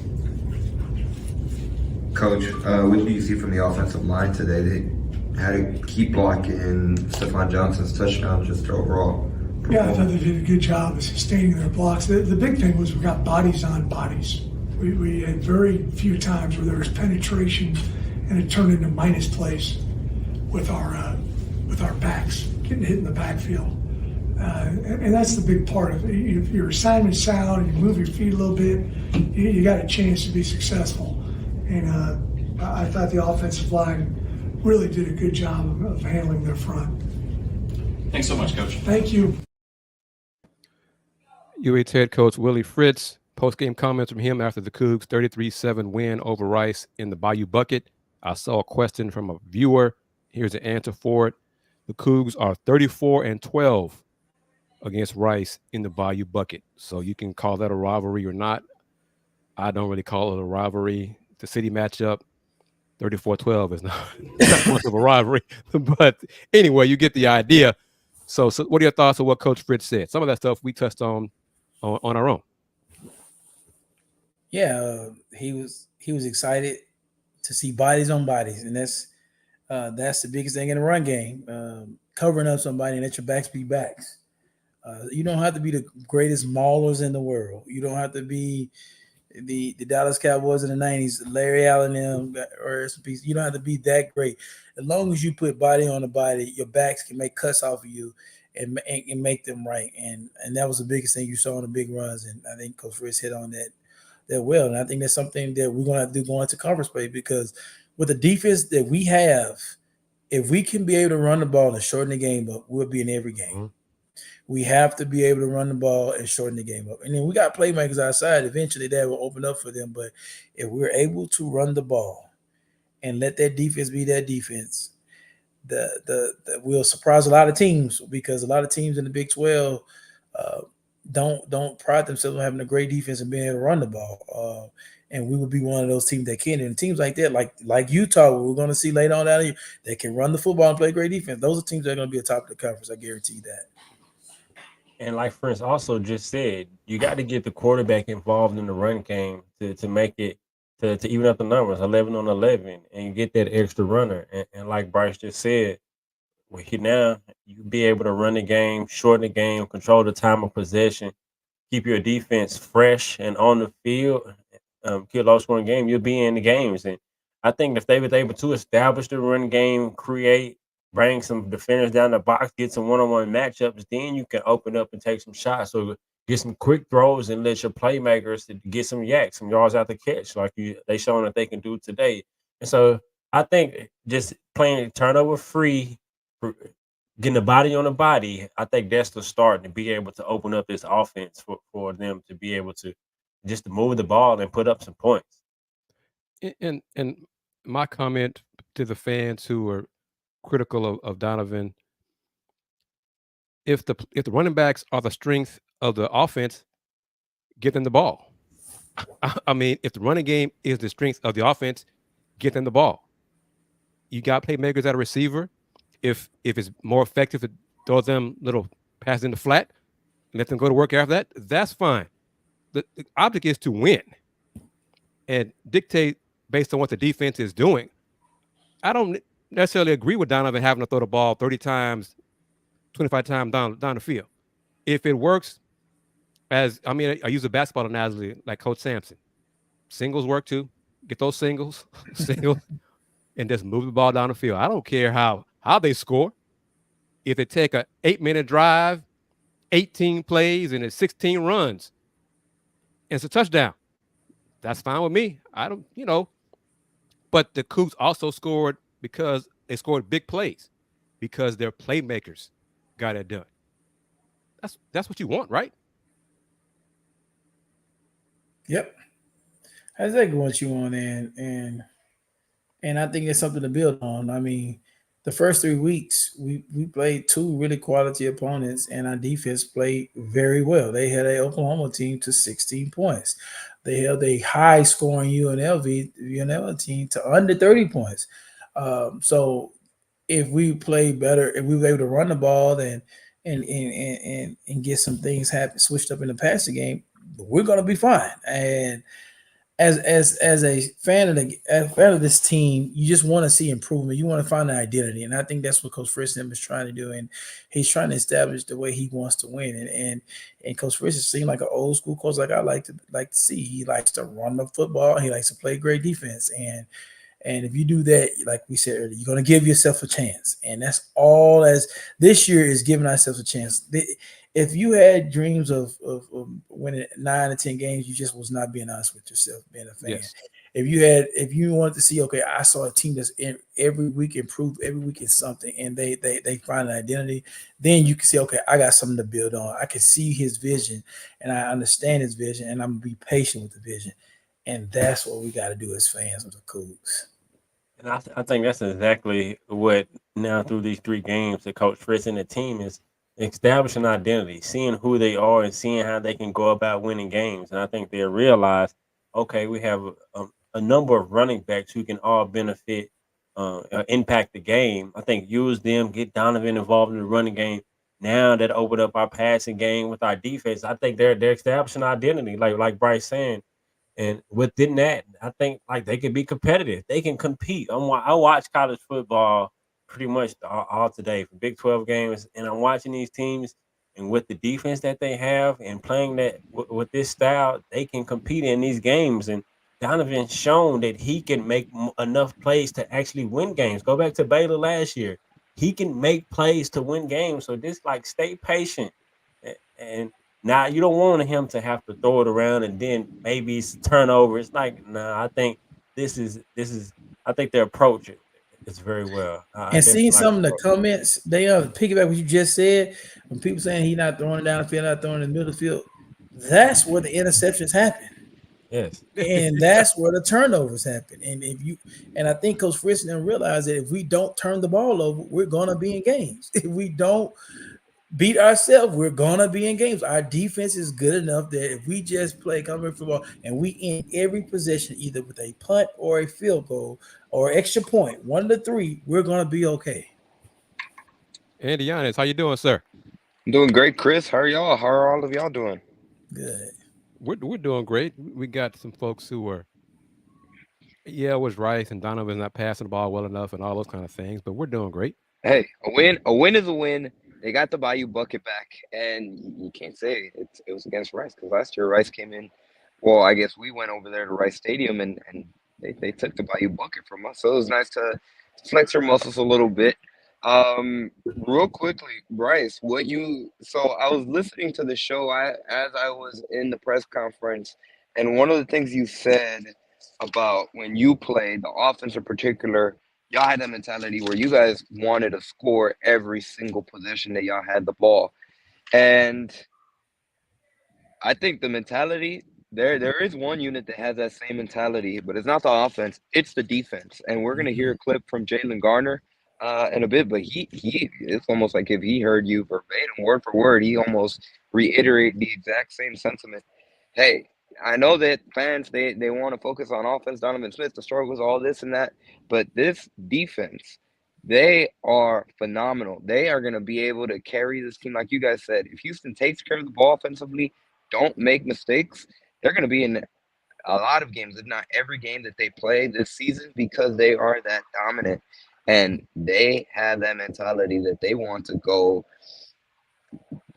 Coach, what did you see from the offensive line today? how to keep blocking Stephon Johnson's touchdown, just overall. Yeah, I thought they did a good job of sustaining their blocks. The big thing was we got bodies on bodies. We had very few times where there was penetration and it turned into minus plays with our backs getting hit in the backfield. And that's the big part of it. If your assignment's sound and you move your feet a little bit, you got a chance to be successful. And I thought the offensive line really did a good job of handling their front. Thanks so much, Coach. Thank you. UH head coach Willie Fritz, post-game comments from him after the Cougs 33-7 win over Rice in the Bayou Bucket. I saw a question from a viewer. Here's the answer for it. The Cougs are 34-12 against Rice in the Bayou Bucket. So you can call that a rivalry or not. I don't really call it a rivalry. The city matchup, 34-12 is not much of a rivalry. But anyway, you get the idea. So what are your thoughts on what Coach Fritz said? Some of that stuff we touched on our own. Yeah, he was excited to see bodies on bodies, and that's the biggest thing in the run game. Covering up somebody and let your backs be backs. You don't have to be the greatest maulers in the world. You don't have to be the Dallas Cowboys in the 90s, Larry Allen, them, or some piece. You don't have to be that great. As long as you put body on the body, your backs can make cuts off of you and make them right. And that was the biggest thing you saw in the big runs. And I think Coach Fritz hit on that well. And I think that's something that we're going to have to do going into conference play, because with the defense that we have, if we can be able to run the ball and shorten the game up, we'll be in every game. Mm-hmm. We have to be able to run the ball and shorten the game up. And then we got playmakers outside. Eventually that will open up for them. But if we're able to run the ball and let that defense be that defense, we'll surprise a lot of teams, because a lot of teams in the Big 12 don't pride themselves on having a great defense and being able to run the ball. And we will be one of those teams that can. And teams like that, like Utah, we're going to see later on down here, that can run the football and play great defense. Those are teams that are going to be at the top of the conference. I guarantee that. And like Fritz also just said, you got to get the quarterback involved in the run game to make it to even up the numbers, 11 on 11, and you get that extra runner. And like Bryce just said, now you be able to run the game, shorten the game, control the time of possession, keep your defense fresh and on the field. Kill low scoring game, you'll be in the games. And I think if they were able to establish the run game, bring some defenders down the box, get some one-on-one matchups, then you can open up and take some shots. So get some quick throws and let your playmakers to get some yards out the catch, like they showing that they can do today. And so I think just playing turnover free, getting the body on the body, I think that's the start, to be able to open up this offense for them to be able to just to move the ball and put up some points. And my comment to the fans who are critical of Donovan, if the running backs are the strength of the offense, get them the ball. I mean, if the running game is the strength of the offense, get them the ball. You got playmakers at a receiver. If it's more effective to throw them little passes in the flat and let them go to work after that, that's fine. The object is to win and dictate based on what the defense is doing. I don't necessarily agree with Donovan having to throw the ball 30 times, 25 times down the field. If it works, I use a basketball analogy like Coach Sampson. Singles work too. Get those singles, and just move the ball down the field. I don't care how they score. If they take a 8-minute drive, 18 plays, and it's 16 runs, and it's a touchdown, that's fine with me. I don't, But the Cougs also scored because they scored big plays, because their playmakers got it done. That's what you want, right? Yep. That's exactly what you want, and I think it's something to build on. I mean, the first 3 weeks we played 2 really quality opponents, and our defense played very well. They had an Oklahoma team to 16 points. They held a high-scoring UNLV team to under 30 points. So if we play better, if we were able to run the ball and get some things switched up in the passing game, we're going to be fine. And as a fan of this team, you just want to see improvement. You want to find an identity, and I think that's what Coach Fritz is trying to do. And he's trying to establish the way he wants to win. And Coach Fritz seems like an old school coach, like I like to see. He likes to run the football. He likes to play great defense. And if you do that, like we said earlier, you're going to give yourself a chance. And that's all as this year is giving ourselves a chance. If you had dreams of winning 9 or 10 games, you just was not being honest with yourself, being a fan. Yes. If you wanted to see, okay, I saw a team that's every week improve, every week is something, and they find an identity, then you can say, okay, I got something to build on. I can see his vision, and I understand his vision, and I'm gonna be patient with the vision. And that's what we got to do as fans of the Cougs. And I think that's exactly what now through these 3 games, the Coach Fritz and the team is establishing identity, seeing who they are and seeing how they can go about winning games. And I think they realize, okay, we have a number of running backs who can all benefit, impact the game. I think use them, get Donovan involved in the running game. Now that opened up our passing game with our defense, I think they're establishing identity, like Bryce saying. And within that, I think like they can be competitive. They can compete. I watch college football pretty much all today for Big 12 games, and I'm watching these teams. And with the defense that they have and playing that with this style, they can compete in these games. And Donovan's shown that he can make enough plays to actually win games. Go back to Baylor last year. He can make plays to win games. So just like stay patient and now you don't want him to have to throw it around and then maybe it's a turnover. It's like, nah, I think this is I think their approach is very well. And seeing some of the comments, they piggyback what you just said, when people saying he's not throwing it down the field, not throwing it in the middle of the field, that's where the interceptions happen. Yes. And that's where the turnovers happen. And I think Coach Fritz didn't realize that if we don't turn the ball over, we're gonna be in games. If we don't beat ourselves, we're gonna be in games. Our defense is good enough that if we just play combat football and we end every possession either with a punt or a field goal or extra point, 1 to 3, we're gonna be okay. Andy Yanez, how you doing, sir? I'm doing great, Chris. How are y'all? How are all of y'all doing? Good. We're doing great. We got some folks who were, it was Rice and Donovan's not passing the ball well enough and all those kind of things, but we're doing great. Hey, a win is a win. They got the Bayou bucket back, and you can't say it was against Rice because last year Rice came in. Well, I guess we went over there to Rice Stadium, and they took the Bayou bucket from us. So it was nice to flex our muscles a little bit. Real quickly, Bryce, so I was listening to the show as I was in the press conference, and one of the things you said about when you played, the offense in particular, y'all had that mentality where you guys wanted to score every single possession that y'all had the ball. And I think the mentality, there is one unit that has that same mentality, but it's not the offense, it's the defense. And we're going to hear a clip from Jalen Gardner in a bit, but he it's almost like if he heard you verbatim, word for word, he almost reiterated the exact same sentiment. Hey, I know that fans, they want to focus on offense, Donovan Smith, the struggles, all this and that, but this defense, they are phenomenal. They are going to be able to carry this team, like you guys said. If Houston takes care of the ball offensively, don't make mistakes, they're going to be in a lot of games, if not every game that they play this season, because they are that dominant. And they have that mentality that they want to go,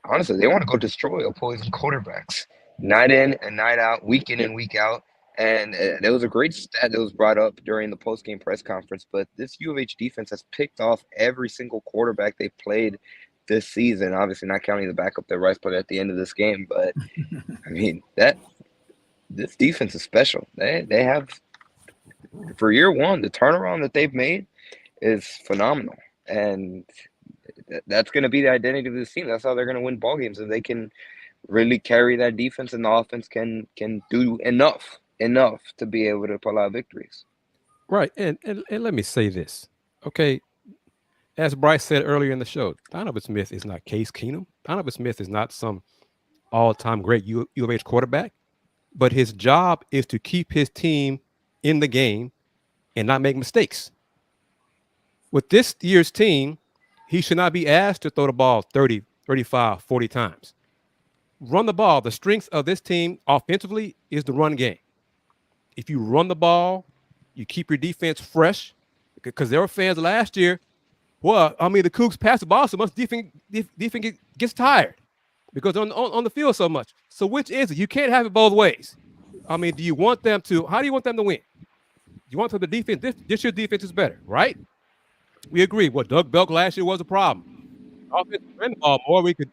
honestly, they want to go destroy opposing quarterbacks night in and night out, week in and week out. And there was a great stat that was brought up during the post-game press conference, but this U of H defense has picked off every single quarterback they played this season, obviously not counting the backup that Rice played at the end of this game. But, I mean, this defense is special. They have, for year one, the turnaround that they've made is phenomenal. And that's going to be the identity of this team. That's how they're going to win ball games, if they can really carry that defense and the offense can do enough to be able to pull out victories. Right. And let me say this. Okay. As Bryce said earlier in the show, Donovan Smith is not Case Keenum. Donovan Smith is not some all-time great U of H quarterback, but his job is to keep his team in the game and not make mistakes. With this year's team, he should not be asked to throw the ball 30, 35, 40 times. Run the ball. The strength of this team offensively is the run game. if you run the ball, you keep your defense fresh, because there were fans last year. Well, I mean, the Cougs pass the ball so much, defense gets tired because on the field so much. So which is it? You can't have it both ways. I mean, how do you want them to win? You want the defense, this year's defense is better, right? We agree. Well, Doug Belk last year was a problem. Offense ran the ball more. We could,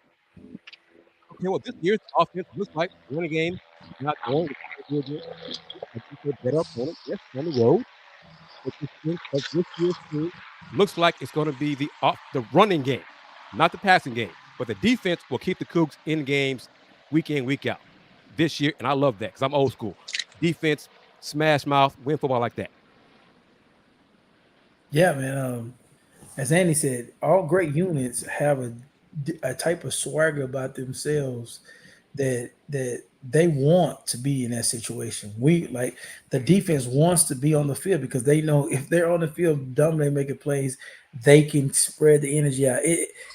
okay, well, this year's offense looks like winning game, not going to better opponent, yes, on the road. But this year's team looks like it's going to be the running game, not the passing game. But the defense will keep the Cougs in games week in, week out this year. And I love that because I'm old school. Defense, smash mouth, win football like that. Yeah, man. As Andy said, all great units have a type of swagger about themselves that they want to be in that situation. The defense wants to be on the field because they know if they're on the field dominating, making plays, they can spread the energy out.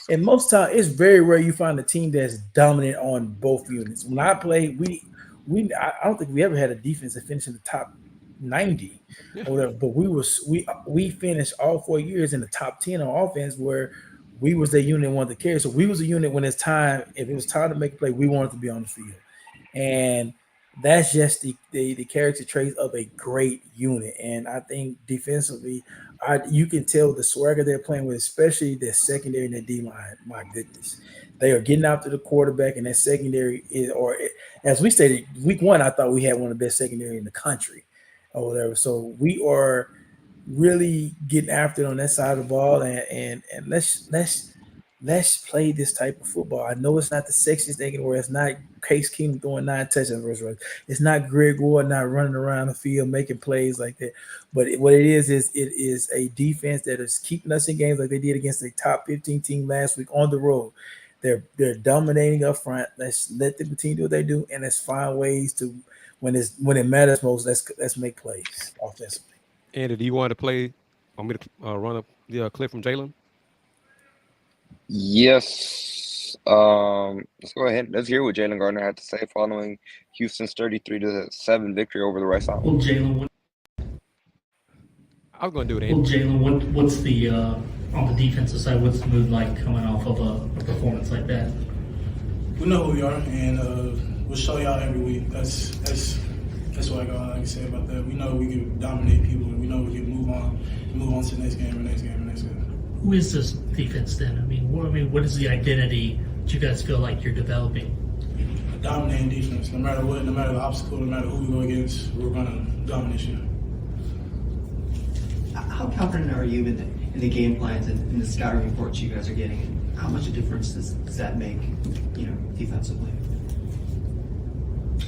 And most time, it's very rare you find a team that's dominant on both units. When I played, I don't think we ever had a defense that finished in the top 90 or whatever, but we finished all 4 years in the top 10 on offense, where we was the unit that wanted to carry. So we was a unit when it's time. If it was time to make a play, we wanted to be on the field. And that's just the character traits of a great unit. And I think defensively, you can tell the swagger they're playing with, especially their secondary and their D-line. My goodness. They are getting after the quarterback, and that secondary as we stated, week one, I thought we had one of the best secondary in the country or whatever. So we are really getting after it on that side of the ball, and let's play this type of football. I know it's not the sexiest thing where it's not Case Keenum throwing 9 touchdowns versus Russ. It's not Greg Ward not running around the field making plays like that. But what it is it is a defense that is keeping us in games like they did against the top 15 team last week on the road. They're dominating up front. Let's let them continue to do what they do, and let's find ways to when it matters most. Let's make plays offensively. Andy, do you want to play? Want me to run a clip from Jalen? Yes. Let's go ahead. Let's hear what Jalen Gardner had to say following Houston's 33-7 victory over the Rice Owls. Well, Jalen, I was going to do it, Well, Andy. Jalen, what's the on the defensive side? What's the mood like coming off of a performance like that? We know who we are, and we'll show y'all every week. That's what I can say about that. We know we can dominate people, and we know we can move on to the next game, and next game, and next game. Who is this defense then? I mean, what is the identity that you guys feel like you're developing? A dominating defense. No matter what, no matter the obstacle, no matter who we go against, we're gonna dominate you. How confident are you in the game plans and the scouting reports you guys are getting? And how much a difference does that make, defensively?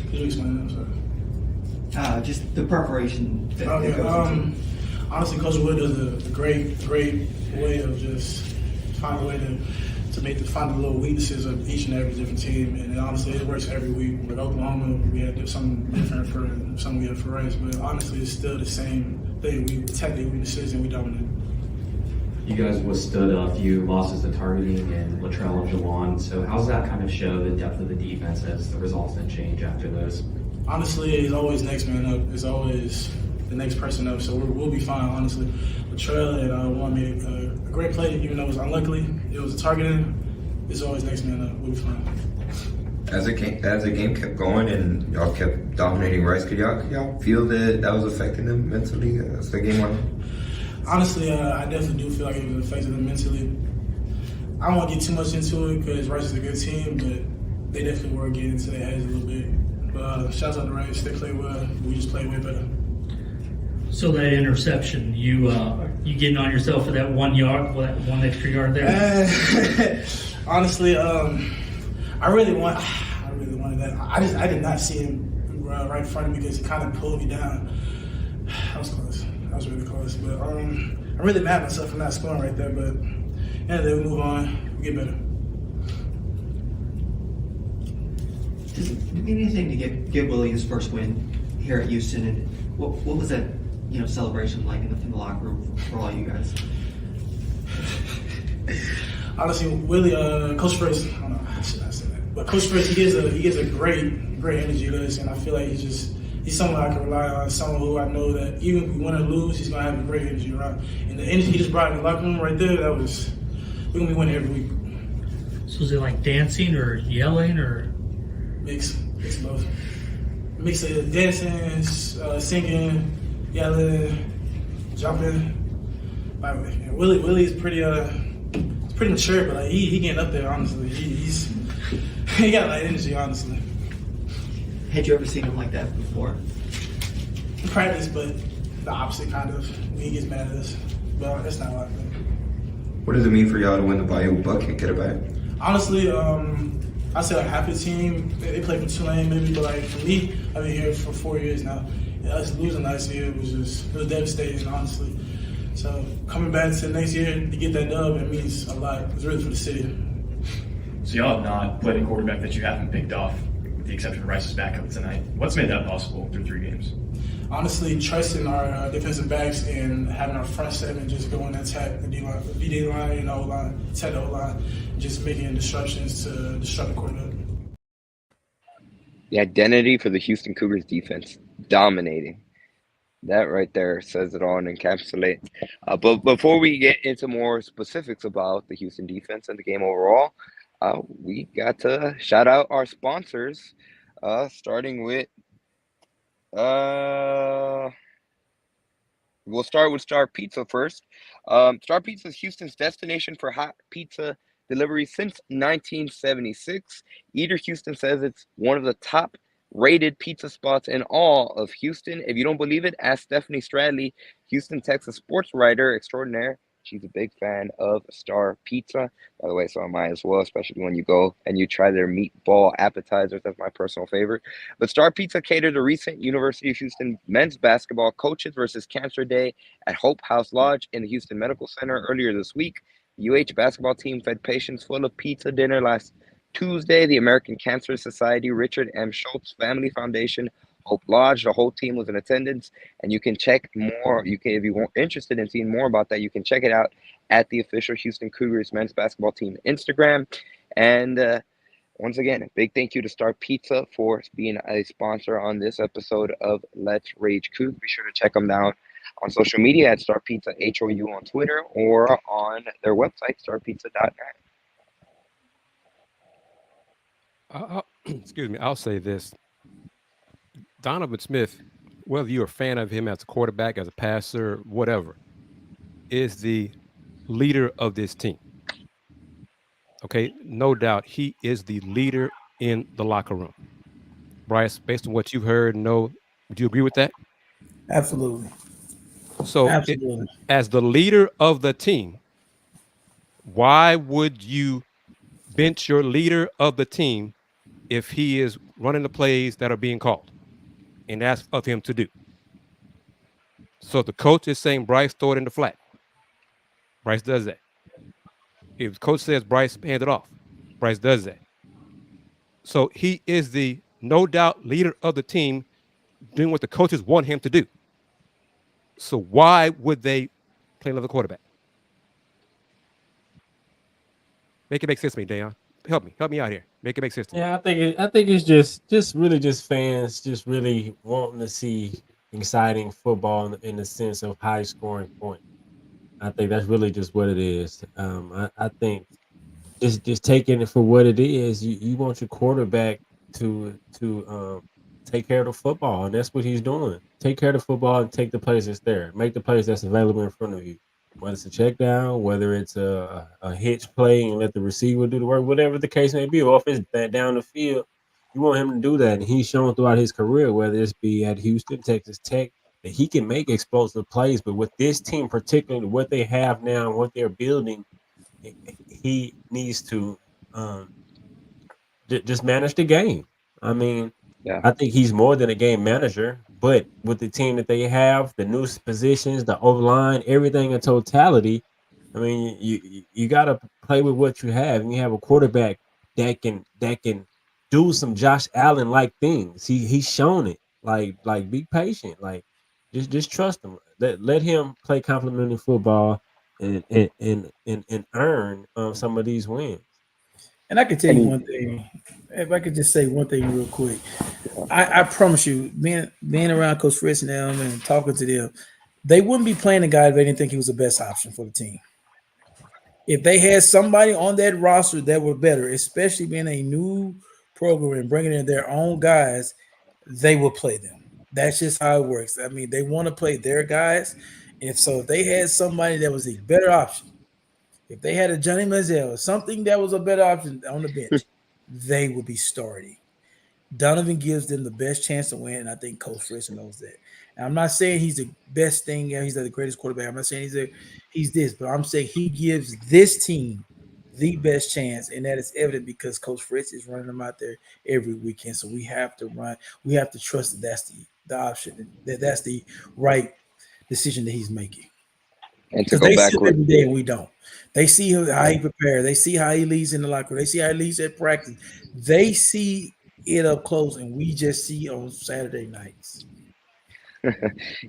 Could you explain that? I'm sorry. Just the preparation that goes into. Honestly, Coach Wood does a great way of just finding a way to find the little weaknesses of each and every different team, and honestly, it works every week. With Oklahoma, we had something different for something we had for Rice, but honestly, it's still the same thing. We technically weaknesses and we dominate. You guys withstood a few losses to targeting and Latrell and Jawan, so how does that kind of show the depth of the defense as the results didn't change after those? Honestly, it's always next man up. It's always the next person up, so we'll be fine, honestly. Latrell and Juan made a great play, even though it was unlucky. It was a targeting. It's always next man up. We'll be fine. As the game kept going and y'all kept dominating Rice, could y'all feel that was affecting them mentally as the game went on? Honestly, I definitely do feel like it was affecting them mentally. I don't want to get too much into it because Rice is a good team, but they definitely were getting into their heads a little bit. But shout out to Rice. They played well. We just played way better. So that interception, you getting on yourself for that 1 yard, that one extra yard there? Honestly, I really wanted that. I did not see him right in front of me because he kind of pulled me down. That was close. That was really close. But I'm really mad at myself for not scoring right there. But yeah, then we move on. We get better. Does it mean anything to give Willie his first win here at Houston? And what was that celebration like in the locker room for all you guys? Honestly, Willie, Coach Fritz, I don't know, should I say that? But Coach Fritz, he gives a great energy to us, and I feel like he's just he's someone I can rely on, someone who I know that even if we win or lose, he's gonna have a great energy around. And the energy he just brought in the locker room right there, we're gonna be winning every week. So is it like dancing or yelling or mix both? Mix of dancing, singing, yelling, jumping. Like, Willie is pretty mature, but like, he getting up there. Honestly, he got a lot of energy. Honestly. Had you ever seen him like that before? In practice, but the opposite kind of. When he gets mad at us, but that's not like that. What does it mean for y'all to win the Bayou bucket? Get it back. Honestly, I say like half the team they play for Tulane maybe, but like for me, I've been here for 4 years now. And us losing last year was devastating, honestly. So coming back to next year to get that dub, it means a lot. It's really for the city. So y'all have not played a quarterback that you haven't picked off, with the exception of Rice's backup tonight. What's made that possible through 3 games? Honestly, trusting our defensive backs and having our front seven just go and attack the D-line, the D line and the O-line, attack the O-line, just making disruptions to disrupt the quarterback. The identity for the Houston Cougars defense, dominating. That right there says it all and encapsulates. But before we get into more specifics about the Houston defense and the game overall, we got to shout out our sponsors, starting with we'll start with Star Pizza first. Star Pizza is Houston's destination for hot pizza delivery since 1976. Eater Houston says it's one of the top rated pizza spots in all of Houston. If you don't believe it, ask Stephanie Stradley, Houston, Texas sports writer extraordinaire. She's a big fan of Star Pizza. By the way, so am I as well, especially when you go and you try their meatball appetizers. That's my personal favorite. But Star Pizza catered the recent University of Houston men's basketball coaches versus Cancer Day at Hope House Lodge in the Houston Medical Center earlier this week. The UH basketball team fed patients full of pizza dinner last Tuesday. The American Cancer Society, Richard M. Schultz Family Foundation, Hope Lodge. The whole team was in attendance, and you can check more. You can, if you weren't interested in seeing more about that, you can check it out at the official Houston Cougars men's basketball team Instagram. And once again, a big thank you to Star Pizza for being a sponsor on this episode of Let's Rage Coug. Be sure to check them down on social media at Star Pizza HOU on Twitter or on their website, starpizza.net. Excuse me, I'll say this. Donovan Smith, whether you're a fan of him as a quarterback, as a passer, whatever, is the leader of this team. Okay, no doubt he is the leader in the locker room. Bryce, based on what you've heard, would you agree with that? Absolutely. So, Absolutely. As the leader of the team, why would you bench your leader of the team if he is running the plays that are being called and asked of him to do? So the coach is saying, Bryce, throw it in the flat. Bryce does that. If the coach says, Bryce, hand it off, Bryce does that. So he is the no doubt leader of the team doing what the coaches want him to do. So why would they play another quarterback? Make it make sense to me, Dayon. Help me out here. Make it make sense to me. Yeah, I think it's just really fans just really wanting to see exciting football in the sense of high scoring points. I think that's really just what it is. I think just taking it for what it is. You want your quarterback to take care of the football, and that's what he's doing. Take care of the football and take the plays that's there. Make the plays that's available in front of you. Whether it's a check down, whether it's a hitch play and let the receiver do the work, whatever the case may be, or if it's that down the field, you want him to do that. And he's shown throughout his career, whether it's be at Houston, Texas Tech, that he can make explosive plays. But with this team, particularly what they have now and what they're building, he needs to just manage the game. I mean, I think he's more than a game manager, but with the team that they have, the new positions, the O-line, everything in totality, I mean, you got to play with what you have. And you have a quarterback that can do some Josh Allen like things. He's shown it. Like be patient. Like just trust him. Let him play complimentary football and earn some of these wins. And I can tell you one thing. If I could just say one thing real quick, I promise you, being around Coach Fritz and them and talking to them, they wouldn't be playing the guy if they didn't think he was the best option for the team. If they had somebody on that roster that were better, especially being a new program and bringing in their own guys, they will play them. That's just how it works. I mean, they want to play their guys. And so if they had somebody that was a better option, if they had a Johnny Manziel or something that was a better option on the bench, they would be starting. Donovan gives them the best chance to win, and I think Coach Fritz knows that. And I'm not saying he's the best thing, he's the greatest quarterback. I'm not saying he's this, but I'm saying he gives this team the best chance, and that is evident because Coach Fritz is running them out there every weekend. So we have to trust that that's the option, that's the right decision that he's making. And to go back every day and we don't. They see how he prepares. They see how he leads in the locker room. They see how he leads at practice. They see it up close, and we just see on Saturday nights.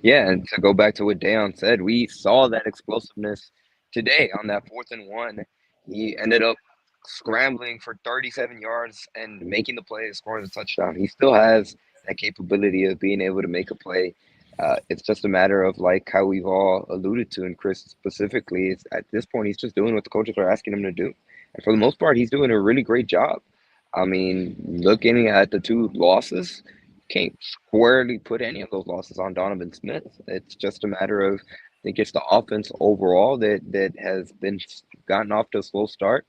Yeah, and to go back to what Deion said, we saw that explosiveness today on that 4th and 1. He ended up scrambling for 37 yards and making the play and scoring a touchdown. He still has that capability of being able to make a play. It's just a matter of like how we've all alluded to, and Kris specifically, at this point, he's just doing what the coaches are asking him to do. And for the most part, he's doing a really great job. I mean, looking at the 2 losses, can't squarely put any of those losses on Donovan Smith. It's just a matter of, I think it's the offense overall that has been gotten off to a slow start.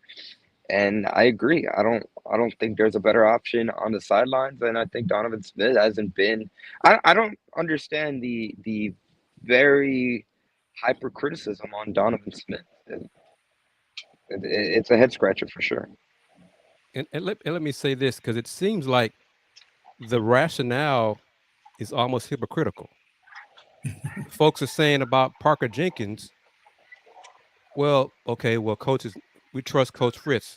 And I agree. I don't think there's a better option on the sidelines, and I think Donovan Smith hasn't been. I don't understand the very hyper criticism on Donovan Smith. It's a head scratcher for sure. And let me say this, because it seems like the rationale is almost hypocritical. Folks are saying about Parker Jenkins, well, okay, well, we trust Coach Fritz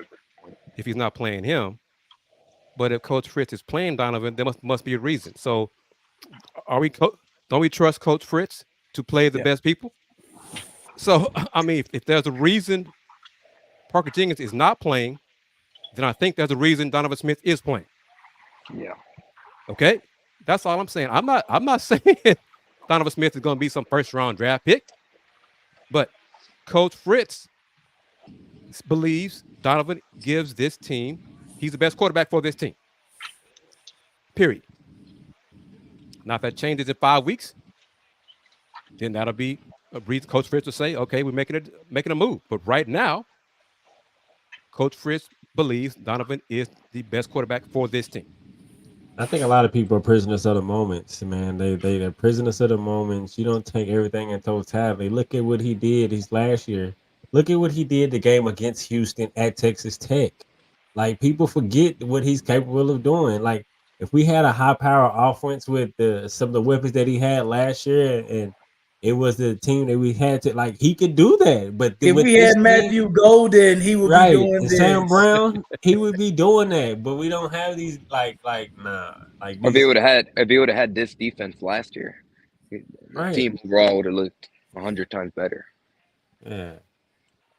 if he's not playing him. But if Coach Fritz is playing Donovan, there must be a reason. So don't we trust Coach Fritz to play the best people? So, I mean, if there's a reason Parker Jenkins is not playing, then I think there's a reason Donovan Smith is playing. Yeah. Okay? That's all I'm saying. I'm not saying Donovan Smith is going to be some first-round draft pick, but Coach Fritz believes Donovan gives this team, he's the best quarterback for this team. Period. Now, if that changes in 5 weeks, then that'll be a reason Coach Fritz will say, okay, we're making a move. But right now, Coach Fritz believes Donovan is the best quarterback for this team. I think a lot of people are prisoners of the moments, man. They're prisoners of the moments. You don't take everything in totality. Look at what he did last year. Look at what he did the game against Houston at Texas Tech. Like, people forget what he's capable of doing. Like, if we had a high-power offense with some of the weapons that he had last year, and it was the team that we had to, like, he could do that. But if we had Matthew Golden, he would be doing this. Sam Brown, he would be doing that. But we don't have these, like nah. Like, if he would have had this defense last year, the team overall would have looked 100 times better. Yeah.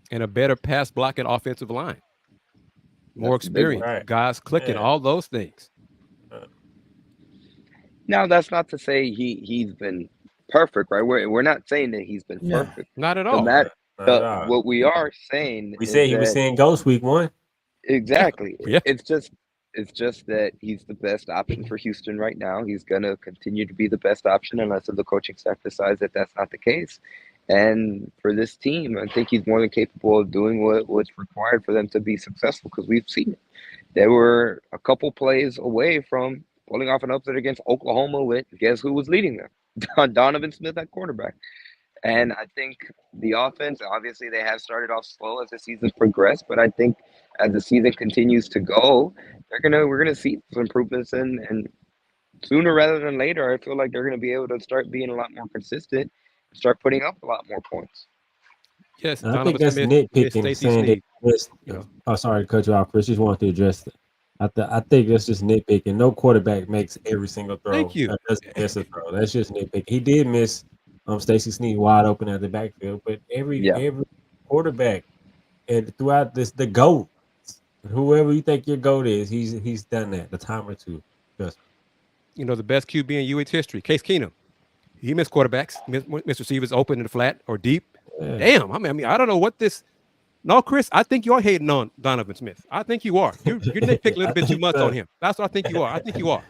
And a better pass blocking offensive line. More experience, guys clicking, all those things. Now, that's not to say he's been perfect, right? We're not saying that he's been perfect. Not at all. What we are saying, we said he was seeing ghosts week 1. Exactly. Yeah. It's just that he's the best option for Houston right now. He's gonna continue to be the best option unless the coaching staff decides that that's not the case. And for this team, I think he's more than capable of doing what's required for them to be successful, because we've seen it. They were a couple plays away from pulling off an upset against Oklahoma with, guess who was leading them? Donovan Smith at quarterback. And I think the offense, obviously they have started off slow as the season progressed, but I think as the season continues to go, we're gonna see some improvements, and sooner rather than later, I feel like they're gonna be able to start being a lot more consistent, start putting up a lot more points. Yes, I think that's nitpicking, saying that. Sorry to cut you off, Kris. Just wanted to address that. I think that's just nitpicking. No quarterback makes every single throw. Thank you. That doesn't miss a throw. That's just nitpicking. He did miss Stacey Snead wide open at the backfield, but every quarterback and throughout the GOAT Whoever you think your GOAT is, he's done that a time or two. Just You know, the best QB in UH history, Case Keenum. He missed quarterbacks, missed receivers open in the flat or deep. yeah. Damn, I mean, I don't know what this. No, Chris, I think you are hating on Donovan Smith. I think you are. You're nitpicking a little bit too much on him. That's what I think you are. I think you are.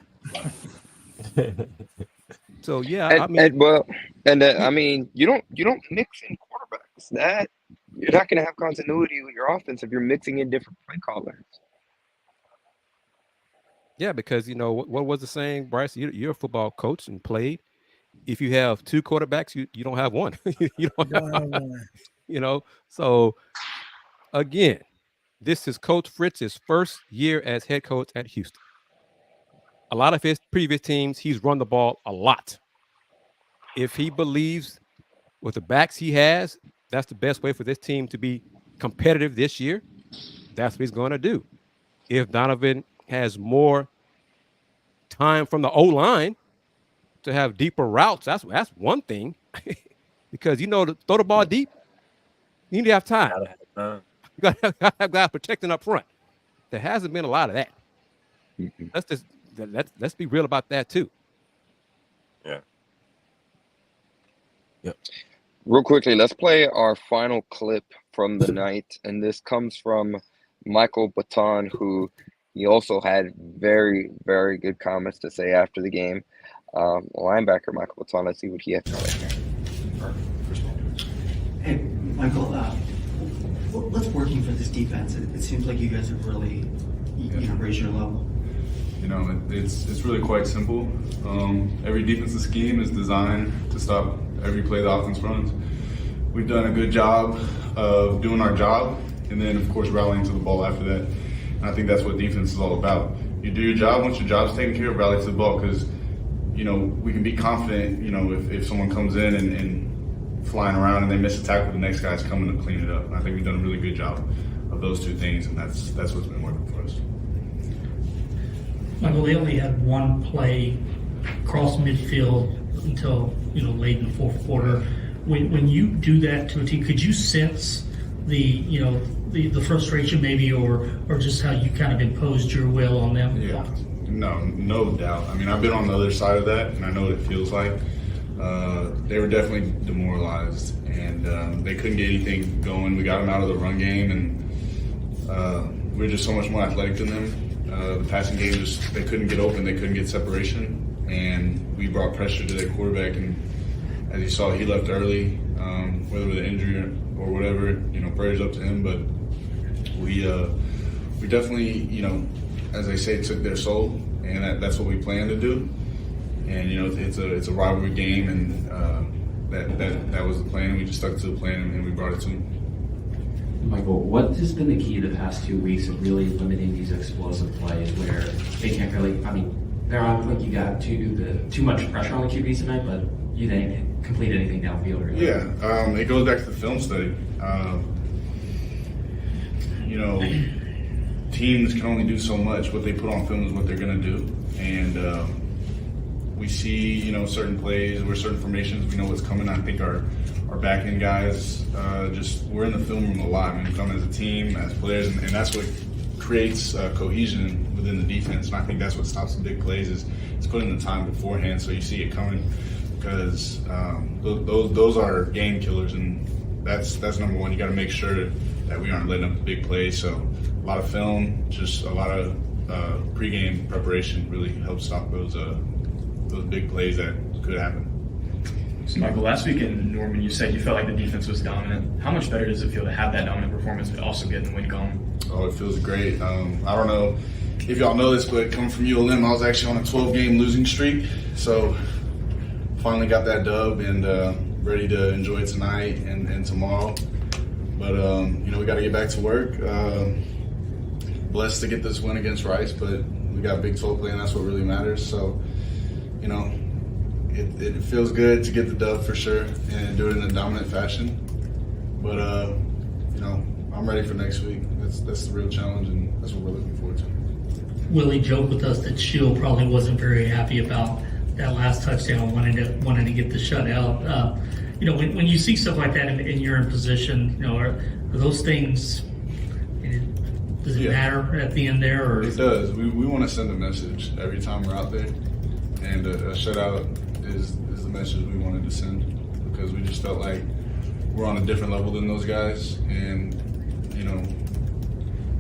So yeah, I mean, you don't mix in quarterbacks. That you're not going to have continuity with your offense if you're mixing in different play callers. yeah, because you know what was the saying, Bryce? You're a football coach and played. If you have two quarterbacks, you don't have one. You don't have one. You know. So again, this is Coach Fritz's first year as head coach at Houston. A lot of his previous teams, he's run the ball a lot. If he believes with the backs he has, that's the best way for this team to be competitive this year, that's what he's going to do. If Donovan has more time from the O-line to have deeper routes, that's one thing. Because, you know, to throw the ball deep, you need to have time. You got to have guys protecting up front. There hasn't been a lot of that. Let's be real about that too. Yeah. Yep. Real quickly, let's play our final clip from the night, and this comes from Michael Baton, who he also had very, very good comments to say after the game. Linebacker Michael Baton, let's see what he had to say. Hey, Michael, what's working for this defense? It seems like you guys have really raised your level. You know, it's really quite simple. Every defensive scheme is designed to stop every play the offense runs. We've done a good job of doing our job, and then of course rallying to the ball after that. And I think that's what defense is all about. You do your job. Once your job's taken care of, rally to the ball, because you know we can be confident. You know, if someone comes in and flying around and they miss a tackle, the next guy's coming to clean it up. And I think we've done a really good job of those two things, and that's what's been working for us. Michael, they only had one play cross midfield until late in the fourth quarter. When you do that to a team, could you sense the frustration maybe, or just how you kind of imposed your will on them? Yeah, no doubt. I mean, I've been on the other side of that, and I know what it feels like. They were definitely demoralized, and they couldn't get anything going. We got them out of the run game, and we were just so much more athletic than them. The passing game, they couldn't get open, they couldn't get separation, and we brought pressure to their quarterback. And as you saw, he left early, whether with an injury or whatever. Prayers up to him. But we definitely, as they say, took their soul, and that's what we plan to do. And it's a rivalry game, and that was the plan. And we just stuck to the plan, and we brought it to them. Michael, what has been the key the past 2 weeks of really limiting these explosive plays where they can't really, I mean, they're not like you got too much pressure on the QBs tonight, but you didn't complete anything downfield really? Yeah, it goes back to the film study. Teams can only do so much. What they put on film is what they're going to do. And we see, certain plays or certain formations, we know what's coming. I think our back end guys, we're in the film room a lot. I mean, we come as a team, as players, and that's what creates cohesion within the defense. And I think that's what stops the big plays is putting the time beforehand so you see it coming, because those are game killers, and that's number one. You got to make sure that we aren't letting up the big plays. So a lot of film, just a lot of pregame preparation really helps stop those big plays that could happen. So Michael, last week in Norman, you said you felt like the defense was dominant. How much better does it feel to have that dominant performance but also get the win going? Oh, it feels great. I don't know if y'all know this, but coming from ULM, I was actually on a 12-game losing streak. So finally got that dub, and ready to enjoy it tonight and tomorrow. But, we got to get back to work. Blessed to get this win against Rice, but we got Big 12 play, and that's what really matters. So, it feels good to get the dub for sure and do it in a dominant fashion. But, I'm ready for next week. That's the real challenge, and that's what we're looking forward to. Willie joked with us that Shield probably wasn't very happy about that last touchdown, wanting to get the shutout. When you see stuff like that and you're in position, are those things, Does it matter at the end there? Or it does. We want to send a message every time we're out there, and a shutout is the message we wanted to send, because we just felt like we're on a different level than those guys, and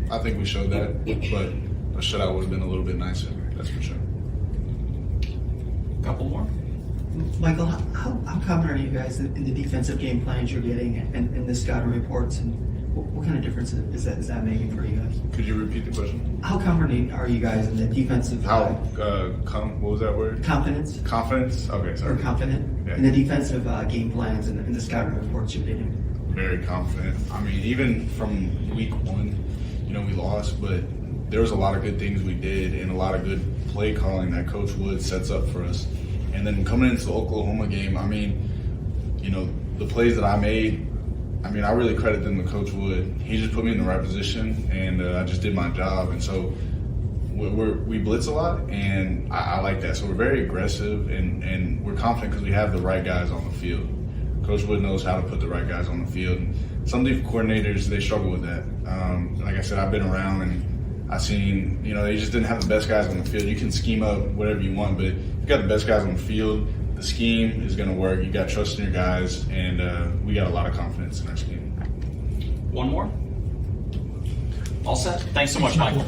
I think we showed that, but a shutout would have been a little bit nicer, that's for sure. Couple more. Michael, how confident are you guys in the defensive game plans you're getting and the scouting reports, and what kind of difference is that making for you guys? Could you repeat the question? How confident are you guys in the defensive? What was that word? Confidence. Confidence? Okay, sorry. Or confident in the defensive game plans and the scouting reports you're getting? Very confident. I mean, even from week 1, we lost, but there was a lot of good things we did and a lot of good play calling that Coach Wood sets up for us. And then coming into the Oklahoma game, I mean, the plays that I made, I really credit them to Coach Wood. He just put me in the right position, and I just did my job. And so we blitz a lot, and I like that. So we're very aggressive, and we're confident because we have the right guys on the field. Coach Wood knows how to put the right guys on the field. Some defensive coordinators, they struggle with that. Like I said, I've been around, and I've seen, they just didn't have the best guys on the field. You can scheme up whatever you want, but if you got the best guys on the field, the scheme is going to work. You got trust in your guys, and we got a lot of confidence in our scheme. One more. All set. Thanks so much, Michael.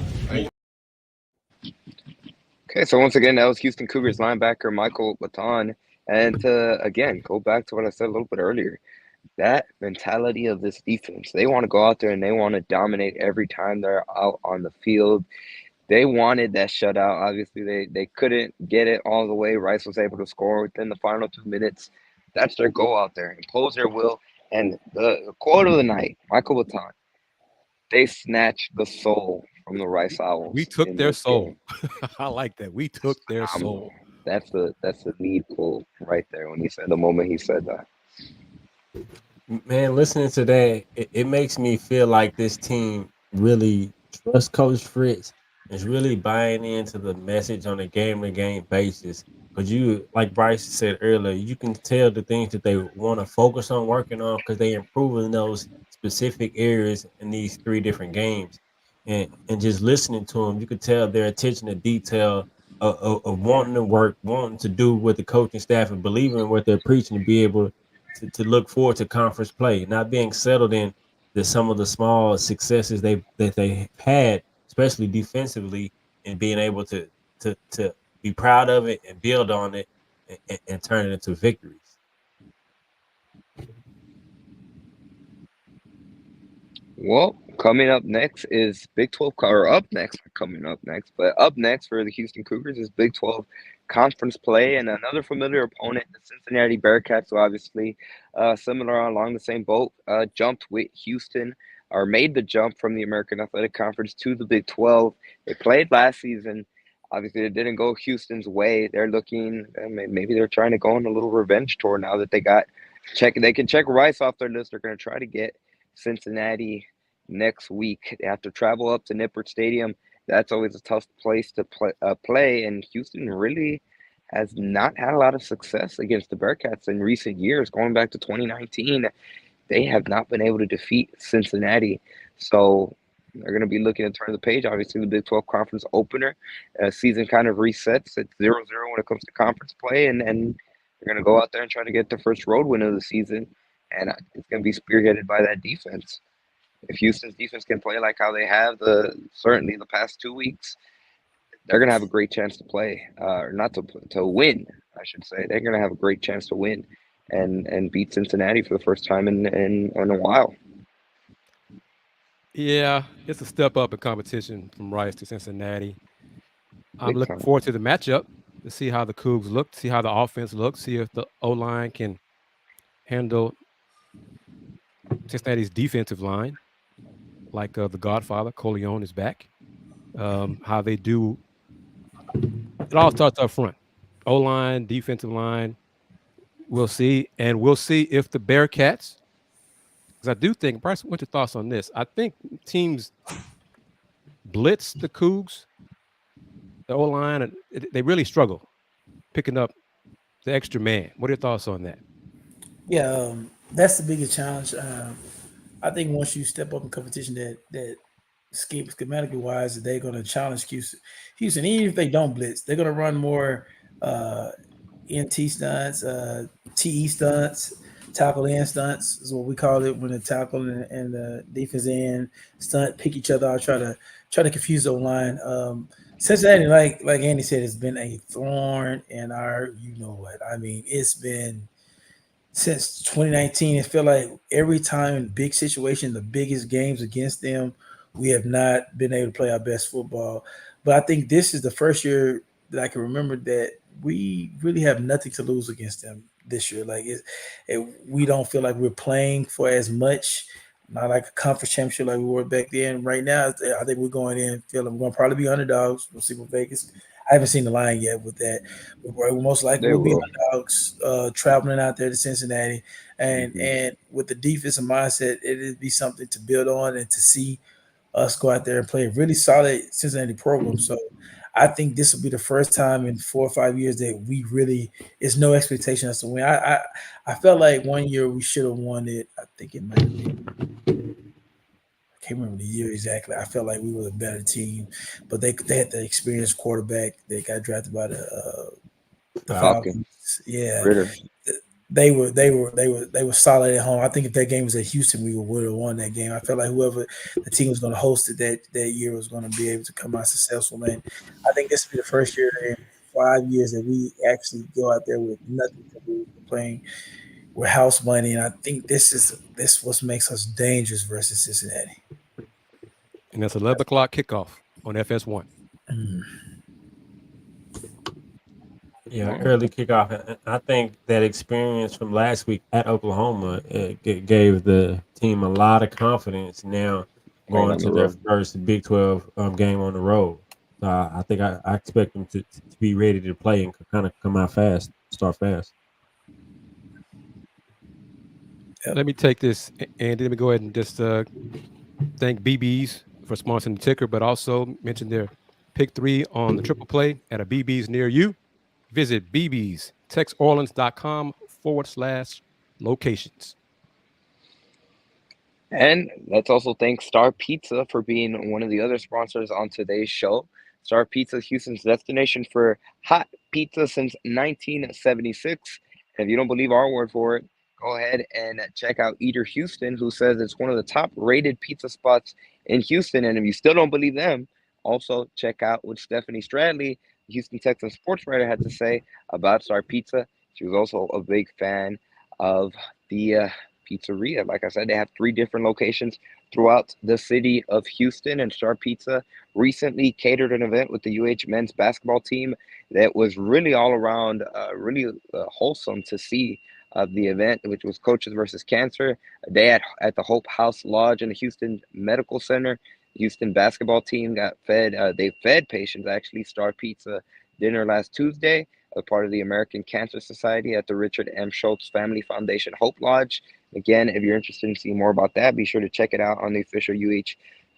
Okay, so once again, that was Houston Cougars linebacker Michael Baton. And to, again, go back to what I said a little bit earlier, that mentality of this defense, they want to go out there and they want to dominate every time they're out on the field. They wanted that shutout. Obviously, they couldn't get it all the way. Rice was able to score within the final 2 minutes. That's their goal out there, impose their will. And the quote of the night, Michael Baton, they snatched the soul from the Rice Owls. We took their soul. I like that. We took their soul. That's the lead quote right there when he said, the moment he said that. Man, listening to that, it makes me feel like this team really trusts Coach Fritz. Is really buying into the message on a game-to-game basis. Because you, like Bryce said earlier, you can tell the things that they want to focus on working on because they improve in those specific areas in these 3 different games. And just listening to them, you could tell their attention to detail of wanting to work, wanting to do with the coaching staff and believing in what they're preaching to be able to look forward to conference play, not being settled in some of the small successes that they had, especially defensively, and being able to be proud of it and build on it and turn it into victories. Well, coming up next is Big 12, or up next for the Houston Cougars is Big 12 conference play, and another familiar opponent, the Cincinnati Bearcats, who obviously similar along the same boat, jumped with Houston, or made the jump from the American Athletic Conference to the Big 12. They played last season. Obviously, it didn't go Houston's way. They're looking, maybe they're trying to go on a little revenge tour now that they can check Rice off their list. They're going to try to get Cincinnati next week. They have to travel up to Nippert Stadium. That's always a tough place to play, and Houston really has not had a lot of success against the Bearcats in recent years. Going back to 2019, they have not been able to defeat Cincinnati. So they're going to be looking to turn the page. Obviously, the Big 12 conference opener season kind of resets at 0-0 when it comes to conference play, and they're going to go out there and try to get the first road win of the season, and it's going to be spearheaded by that defense. If Houston's defense can play like how they have certainly the past 2 weeks, they're going to have a great chance to play, or not to win, I should say. They're going to have a great chance to win and beat Cincinnati for the first time in a while. Yeah, it's a step up in competition from Rice to Cincinnati. I'm looking forward to the matchup to see how the Cougs look, see how the offense looks, see if the O-line can handle Cincinnati's defensive line, like the Godfather, Coleon is back. How they do. It all starts up front. O-line, defensive line. We'll see. And we'll see if the Bearcats, because I do think, Bryce, what's your thoughts on this? I think teams blitz the Cougs, the O-line, and they really struggle picking up the extra man. What are your thoughts on that? Yeah, that's the biggest challenge. I think once you step up in competition, that schematically wise, they're going to challenge Houston. Houston, even if they don't blitz, they're going to run more NT stunts, TE stunts, tackle in stunts is what we call it when the tackle and the defense end stunt pick each other out, try to confuse the line. Cincinnati, like Andy said, has been a thorn in our, you know what I mean. It's been since 2019. It felt like every time in big situation, the biggest games against them, we have not been able to play our best football. But I think this is the first year that I can remember that we really have nothing to lose against them this year. Like we don't feel like we're playing for as much, not like a conference championship like we were back then. Right now, I think we're going in feeling we're going to probably be underdogs. We'll see what Vegas. I haven't seen the line yet with that. But most likely They we'll be will. underdogs traveling out there to Cincinnati. And with the defensive mindset, it'd be something to build on and to see us go out there and play a really solid Cincinnati program. So I think this will be the first time in 4 or 5 years that we really it's no expectation as to win. I felt like one year we should have won it. I think it might have been. I can't remember the year exactly. I felt like we were a better team, but they had the experienced quarterback. They got drafted by the Falcons. Yeah, Ritter. they were solid at home. I think if that game was at Houston, we would have won that game. I felt like whoever the team was going to host it that year was going to be able to come out successful. And I think this will be the first year in 5 years that we actually go out there with nothing to lose, playing with house money. And I think this what makes us dangerous versus Cincinnati. And that's 11 o'clock kickoff on FS1. Yeah, early kickoff. I think that experience from last week at Oklahoma gave the team a lot of confidence now going to their first Big 12 game on the road. I think I expect them to be ready to play and kind of come out fast, start fast. Let me take this, Andy. Let me go ahead and just thank BB's for sponsoring the ticker, but also mention their pick 3 on the triple play at a BB's near you. Visit bbstexorleans.com/locations. And let's also thank Star Pizza for being one of the other sponsors on today's show. Star Pizza is Houston's destination for hot pizza since 1976. And if you don't believe our word for it, go ahead and check out Eater Houston, who says it's one of the top rated pizza spots in Houston. And if you still don't believe them, also check out what Stephanie Stradley, Houston Texans sports writer, had to say about Star Pizza. She was also a big fan of the pizzeria. Like I said, they have 3 different locations throughout the city of Houston, and Star Pizza recently catered an event with the UH men's basketball team that was really all around really wholesome to see. The event, which was Coaches versus Cancer, a day at the Hope House Lodge in the Houston Medical Center. The Houston basketball team got fed. They fed patients actually Star Pizza dinner last Tuesday, a part of the American Cancer Society at the Richard M. Schultz Family Foundation Hope Lodge. Again, if you're interested in seeing more about that, be sure to check it out on the official UH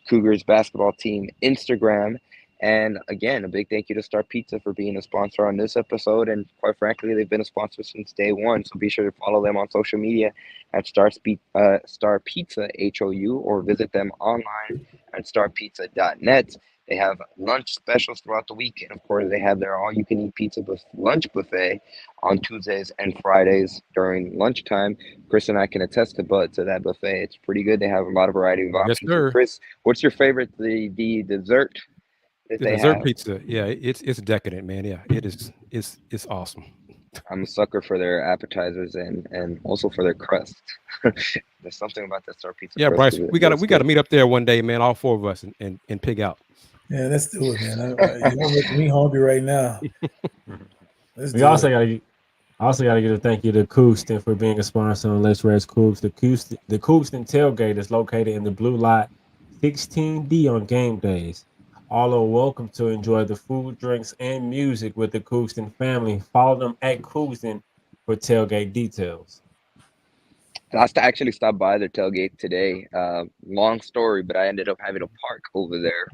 Cougars basketball team Instagram. And again, a big thank you to Star Pizza for being a sponsor on this episode. And quite frankly, they've been a sponsor since day one. So be sure to follow them on social media at Star Pizza HOU, or visit them online at starpizza.net. They have lunch specials throughout the week. And of course, they have their all-you-can-eat pizza lunch buffet on Tuesdays and Fridays during lunchtime. Chris and I can attest to that buffet. It's pretty good. They have a lot of variety of options. Yes, sir. Chris, what's your favorite, the dessert? The dessert pizza, yeah, it's decadent, man. Yeah, it is. It's awesome. I'm a sucker for their appetizers and also for their crust. There's something about that Star Pizza. Yeah, Bryce, we gotta meet up there one day, man. All 4 of us and pig out. Yeah, let's do it, man. You're making me hungry right now. We also got to give a thank you to Coogston for being a sponsor on Let's Rest Cougs. The Coogston tailgate is located in the Blue Lot 16D on game days. All are welcome to enjoy the food, drinks, and music with the Coogston family. Follow them at Coogston for tailgate details. I actually stopped by their tailgate today. Long story, but I ended up having to park over there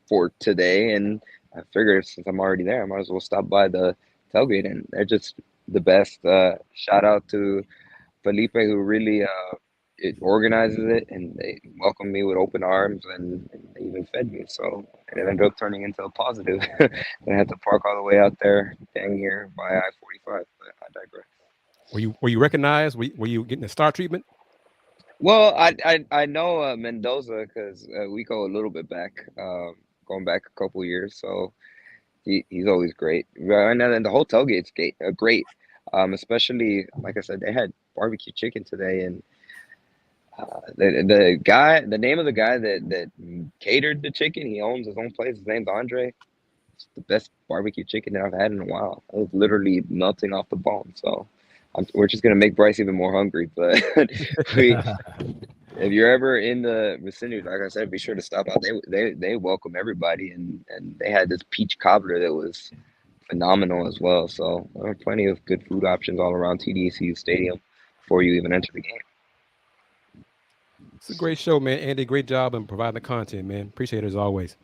for today. And I figured since I'm already there, I might as well stop by the tailgate. And they're just the best. Shout out to Felipe, who really it organizes it, and they welcomed me with open arms, and they even fed me. So and it ended up turning into a positive. I had to park all the way out there, dang near by I-45, but I digress. Were you recognized? Were you getting the star treatment? Well, I know Mendoza because we go a little bit back, going back a couple years. So he's always great. And then the whole tailgate's great. Especially like I said, they had barbecue chicken today, and the name of the guy that catered the chicken, he owns his own place. His name's Andre. It's the best barbecue chicken that I've had in a while. It was literally melting off the bone. So we're just gonna make Bryce even more hungry. But if you're ever in the vicinity, like I said, be sure to stop out. They welcome everybody, and they had this peach cobbler that was phenomenal as well. So there are plenty of good food options all around TDECU Stadium before you even enter the game. It's a great show, man. Andy, great job in providing the content, man. Appreciate it as always.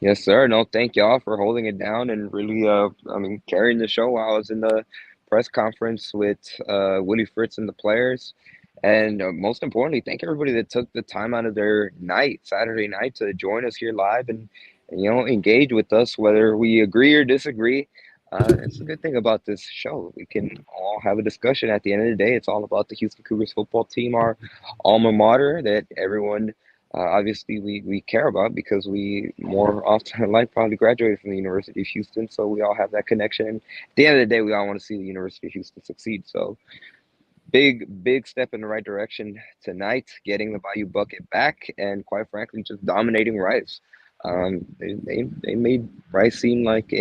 Yes, sir. No, thank y'all for holding it down and really, carrying the show while I was in the press conference with Willie Fritz and the players. And most importantly, thank everybody that took the time out of their night, Saturday night, to join us here live and engage with us, whether we agree or disagree. It's a good thing about this show. We can all have a discussion. At the end of the day, it's all about the Houston Cougars football team, our alma mater that everyone obviously we care about because we more often than like probably graduated from the University of Houston. So we all have that connection. And at the end of the day, we all want to see the University of Houston succeed. So big step in the right direction tonight, getting the Bayou Bucket back and quite frankly, just dominating Rice. They made Rice seem like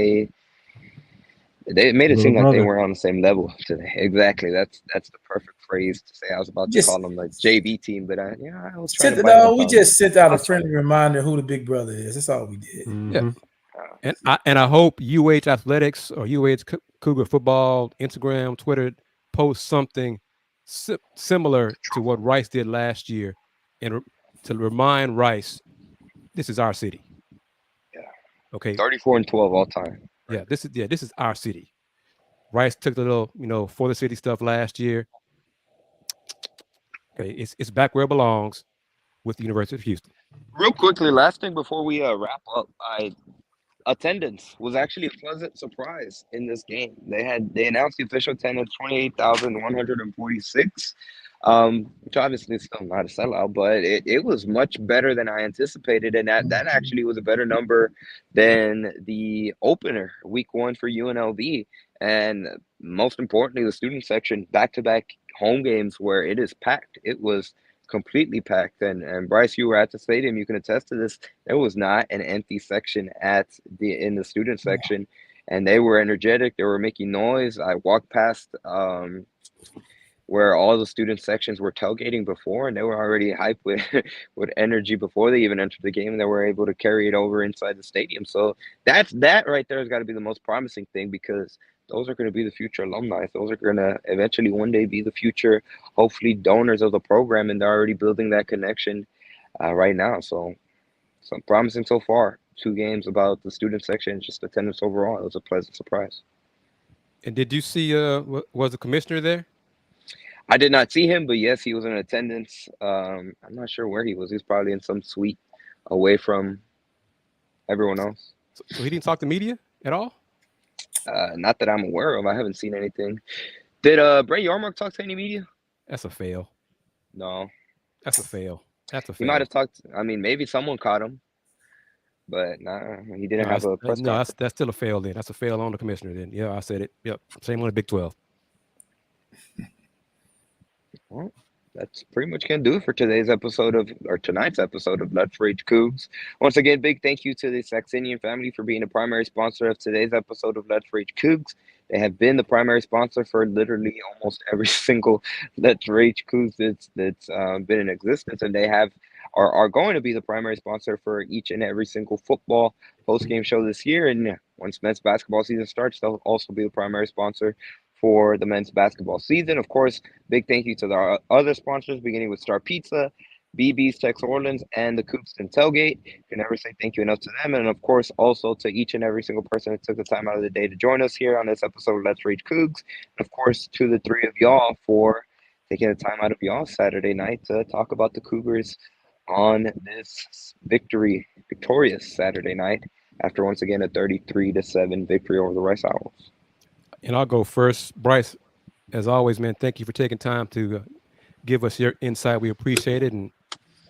they made it seem like they were on the same level today. Exactly. That's the perfect phrase to say. I was about to call them the JV team, but I was trying to we just sent out a friendly reminder who the big brother is. That's all we did. Yeah. And I hope UH Athletics or UH Cougar Football, Instagram, Twitter post something similar to what Rice did last year, and to remind Rice, this is our city. Yeah. Okay. 34-12 all time. Right? Yeah, this is our city. Rice took the little, for the city stuff last year. Okay, it's back where it belongs with the University of Houston. Real quickly, last thing before we wrap up, attendance was actually a pleasant surprise in this game. They announced the official attendance 28,146, which obviously is still not a sellout, but it was much better than I anticipated, and that actually was a better number than the opener week 1 for UNLV. And most importantly, the student section, back-to-back home games where it is packed. It was completely packed. And Bryce, you were at the stadium. You can attest to this. There was not an empty section in the student section, and they were energetic. They were making noise. I walked past where all the student sections were tailgating before, and they were already hyped with energy before they even entered the game, and they were able to carry it over inside the stadium. So that right there has got to be the most promising thing, because those are going to be the future alumni. Those are going to eventually one day be the future, hopefully, donors of the program, and they're already building that connection right now. So promising so far. 2 games about the student section, just attendance overall. It was a pleasant surprise. And did you see, was the commissioner there? I did not see him, but yes, he was in attendance. I'm not sure where he was. He was probably in some suite away from everyone else. So he didn't talk to media at all? Not that I'm aware of. I haven't seen anything. Did Brett Yarmark talk to any media? That's a fail. No. That's a fail. That's a fail. He might have talked. I mean, maybe someone caught him, but nah, he didn't have a press conference. That's still a fail then. That's a fail on the commissioner then. Yeah, I said it. Yep. Same on the Big 12. Well, that's pretty much going to do it for tonight's episode of Let's Rage Coogs. Once again, big thank you to the Saxenian family for being the primary sponsor of today's episode of Let's Rage Coogs. They have been the primary sponsor for literally almost every single Let's Rage Coogs that's been in existence, and they are going to be the primary sponsor for each and every single football post-game show this year. And once men's basketball season starts, they'll also be the primary sponsor for the men's basketball season. Of course, big thank you to the other sponsors, beginning with Star Pizza, BB's Tex Orleans, and the Coops and Tailgate. You can never say thank you enough to them. And of course, also to each and every single person that took the time out of the day to join us here on this episode of Let's Reach Cougs. And of course, to the 3 of y'all for taking the time out of y'all Saturday night to talk about the Cougars on this victorious Saturday night after once again a 33-7 victory over the Rice Owls. And I'll go first. Bryce, as always, man, thank you for taking time to give us your insight. We appreciate it and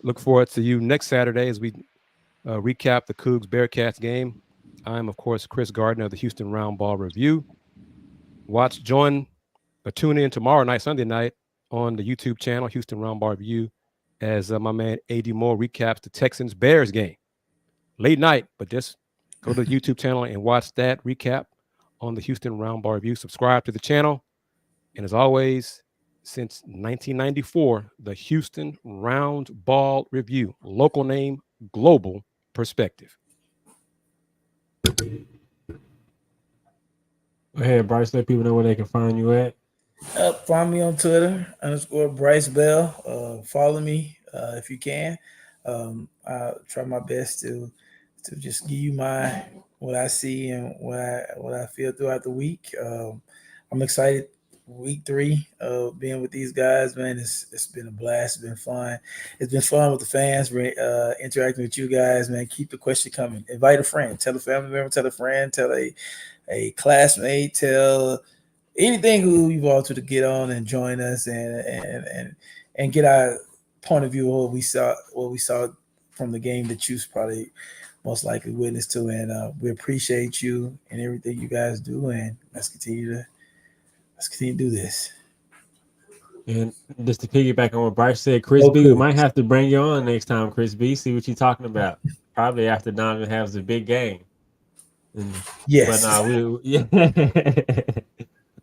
look forward to you next Saturday as we recap the Cougs Bearcats game. I'm, of course, Kris Gardner of the Houston Round Ball Review. Tune in tomorrow night, Sunday night, on the YouTube channel, Houston Round Ball Review, as my man A.D. Moore recaps the Texans-Bears game. Late night, but just go to the YouTube channel and watch that recap on the Houston Round Ball Review. Subscribe to the channel. And as always, since 1994, the Houston Round Ball Review, local name, global perspective. Go ahead, Bryce. Let people know where they can find you at. Find me on Twitter _Bryce Beall. Follow me if you can. I'll try my best to just give you what I see and what I feel throughout the week. I'm excited. Week 3 of being with these guys, man, it's been a blast. It's been fun. It's been fun with the fans, interacting with you guys, man. Keep the question coming. Invite a friend. Tell a family member. Tell a friend. Tell a classmate. Tell anything who you want to get on and join us and get our point of view of what we saw from the game that you probably most likely witness to. And we appreciate you and everything you guys do. And let's continue to do this. And just to piggyback on what Bryce said, Chris B, we might have to bring you on next time, Chris B. See what you're talking about. Probably after Donovan has a big game. Yes. But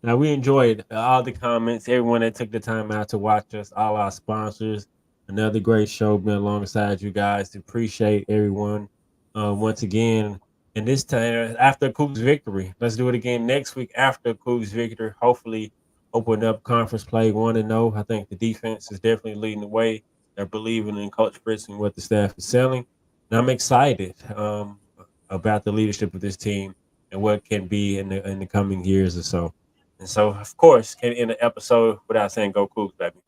now we enjoyed all the comments, everyone that took the time out to watch us, all our sponsors. Another great show been alongside you guys. Appreciate everyone once again. And this time after Cougs victory, let's do it again next week after Cougs victory. Hopefully open up conference play 1-0. I think the defense is definitely leading the way. They're believing in Coach Fritz and what the staff is selling. And I'm excited about the leadership of this team and what can be in the coming years or so. And so, of course, can end the episode without saying go Cougs, baby.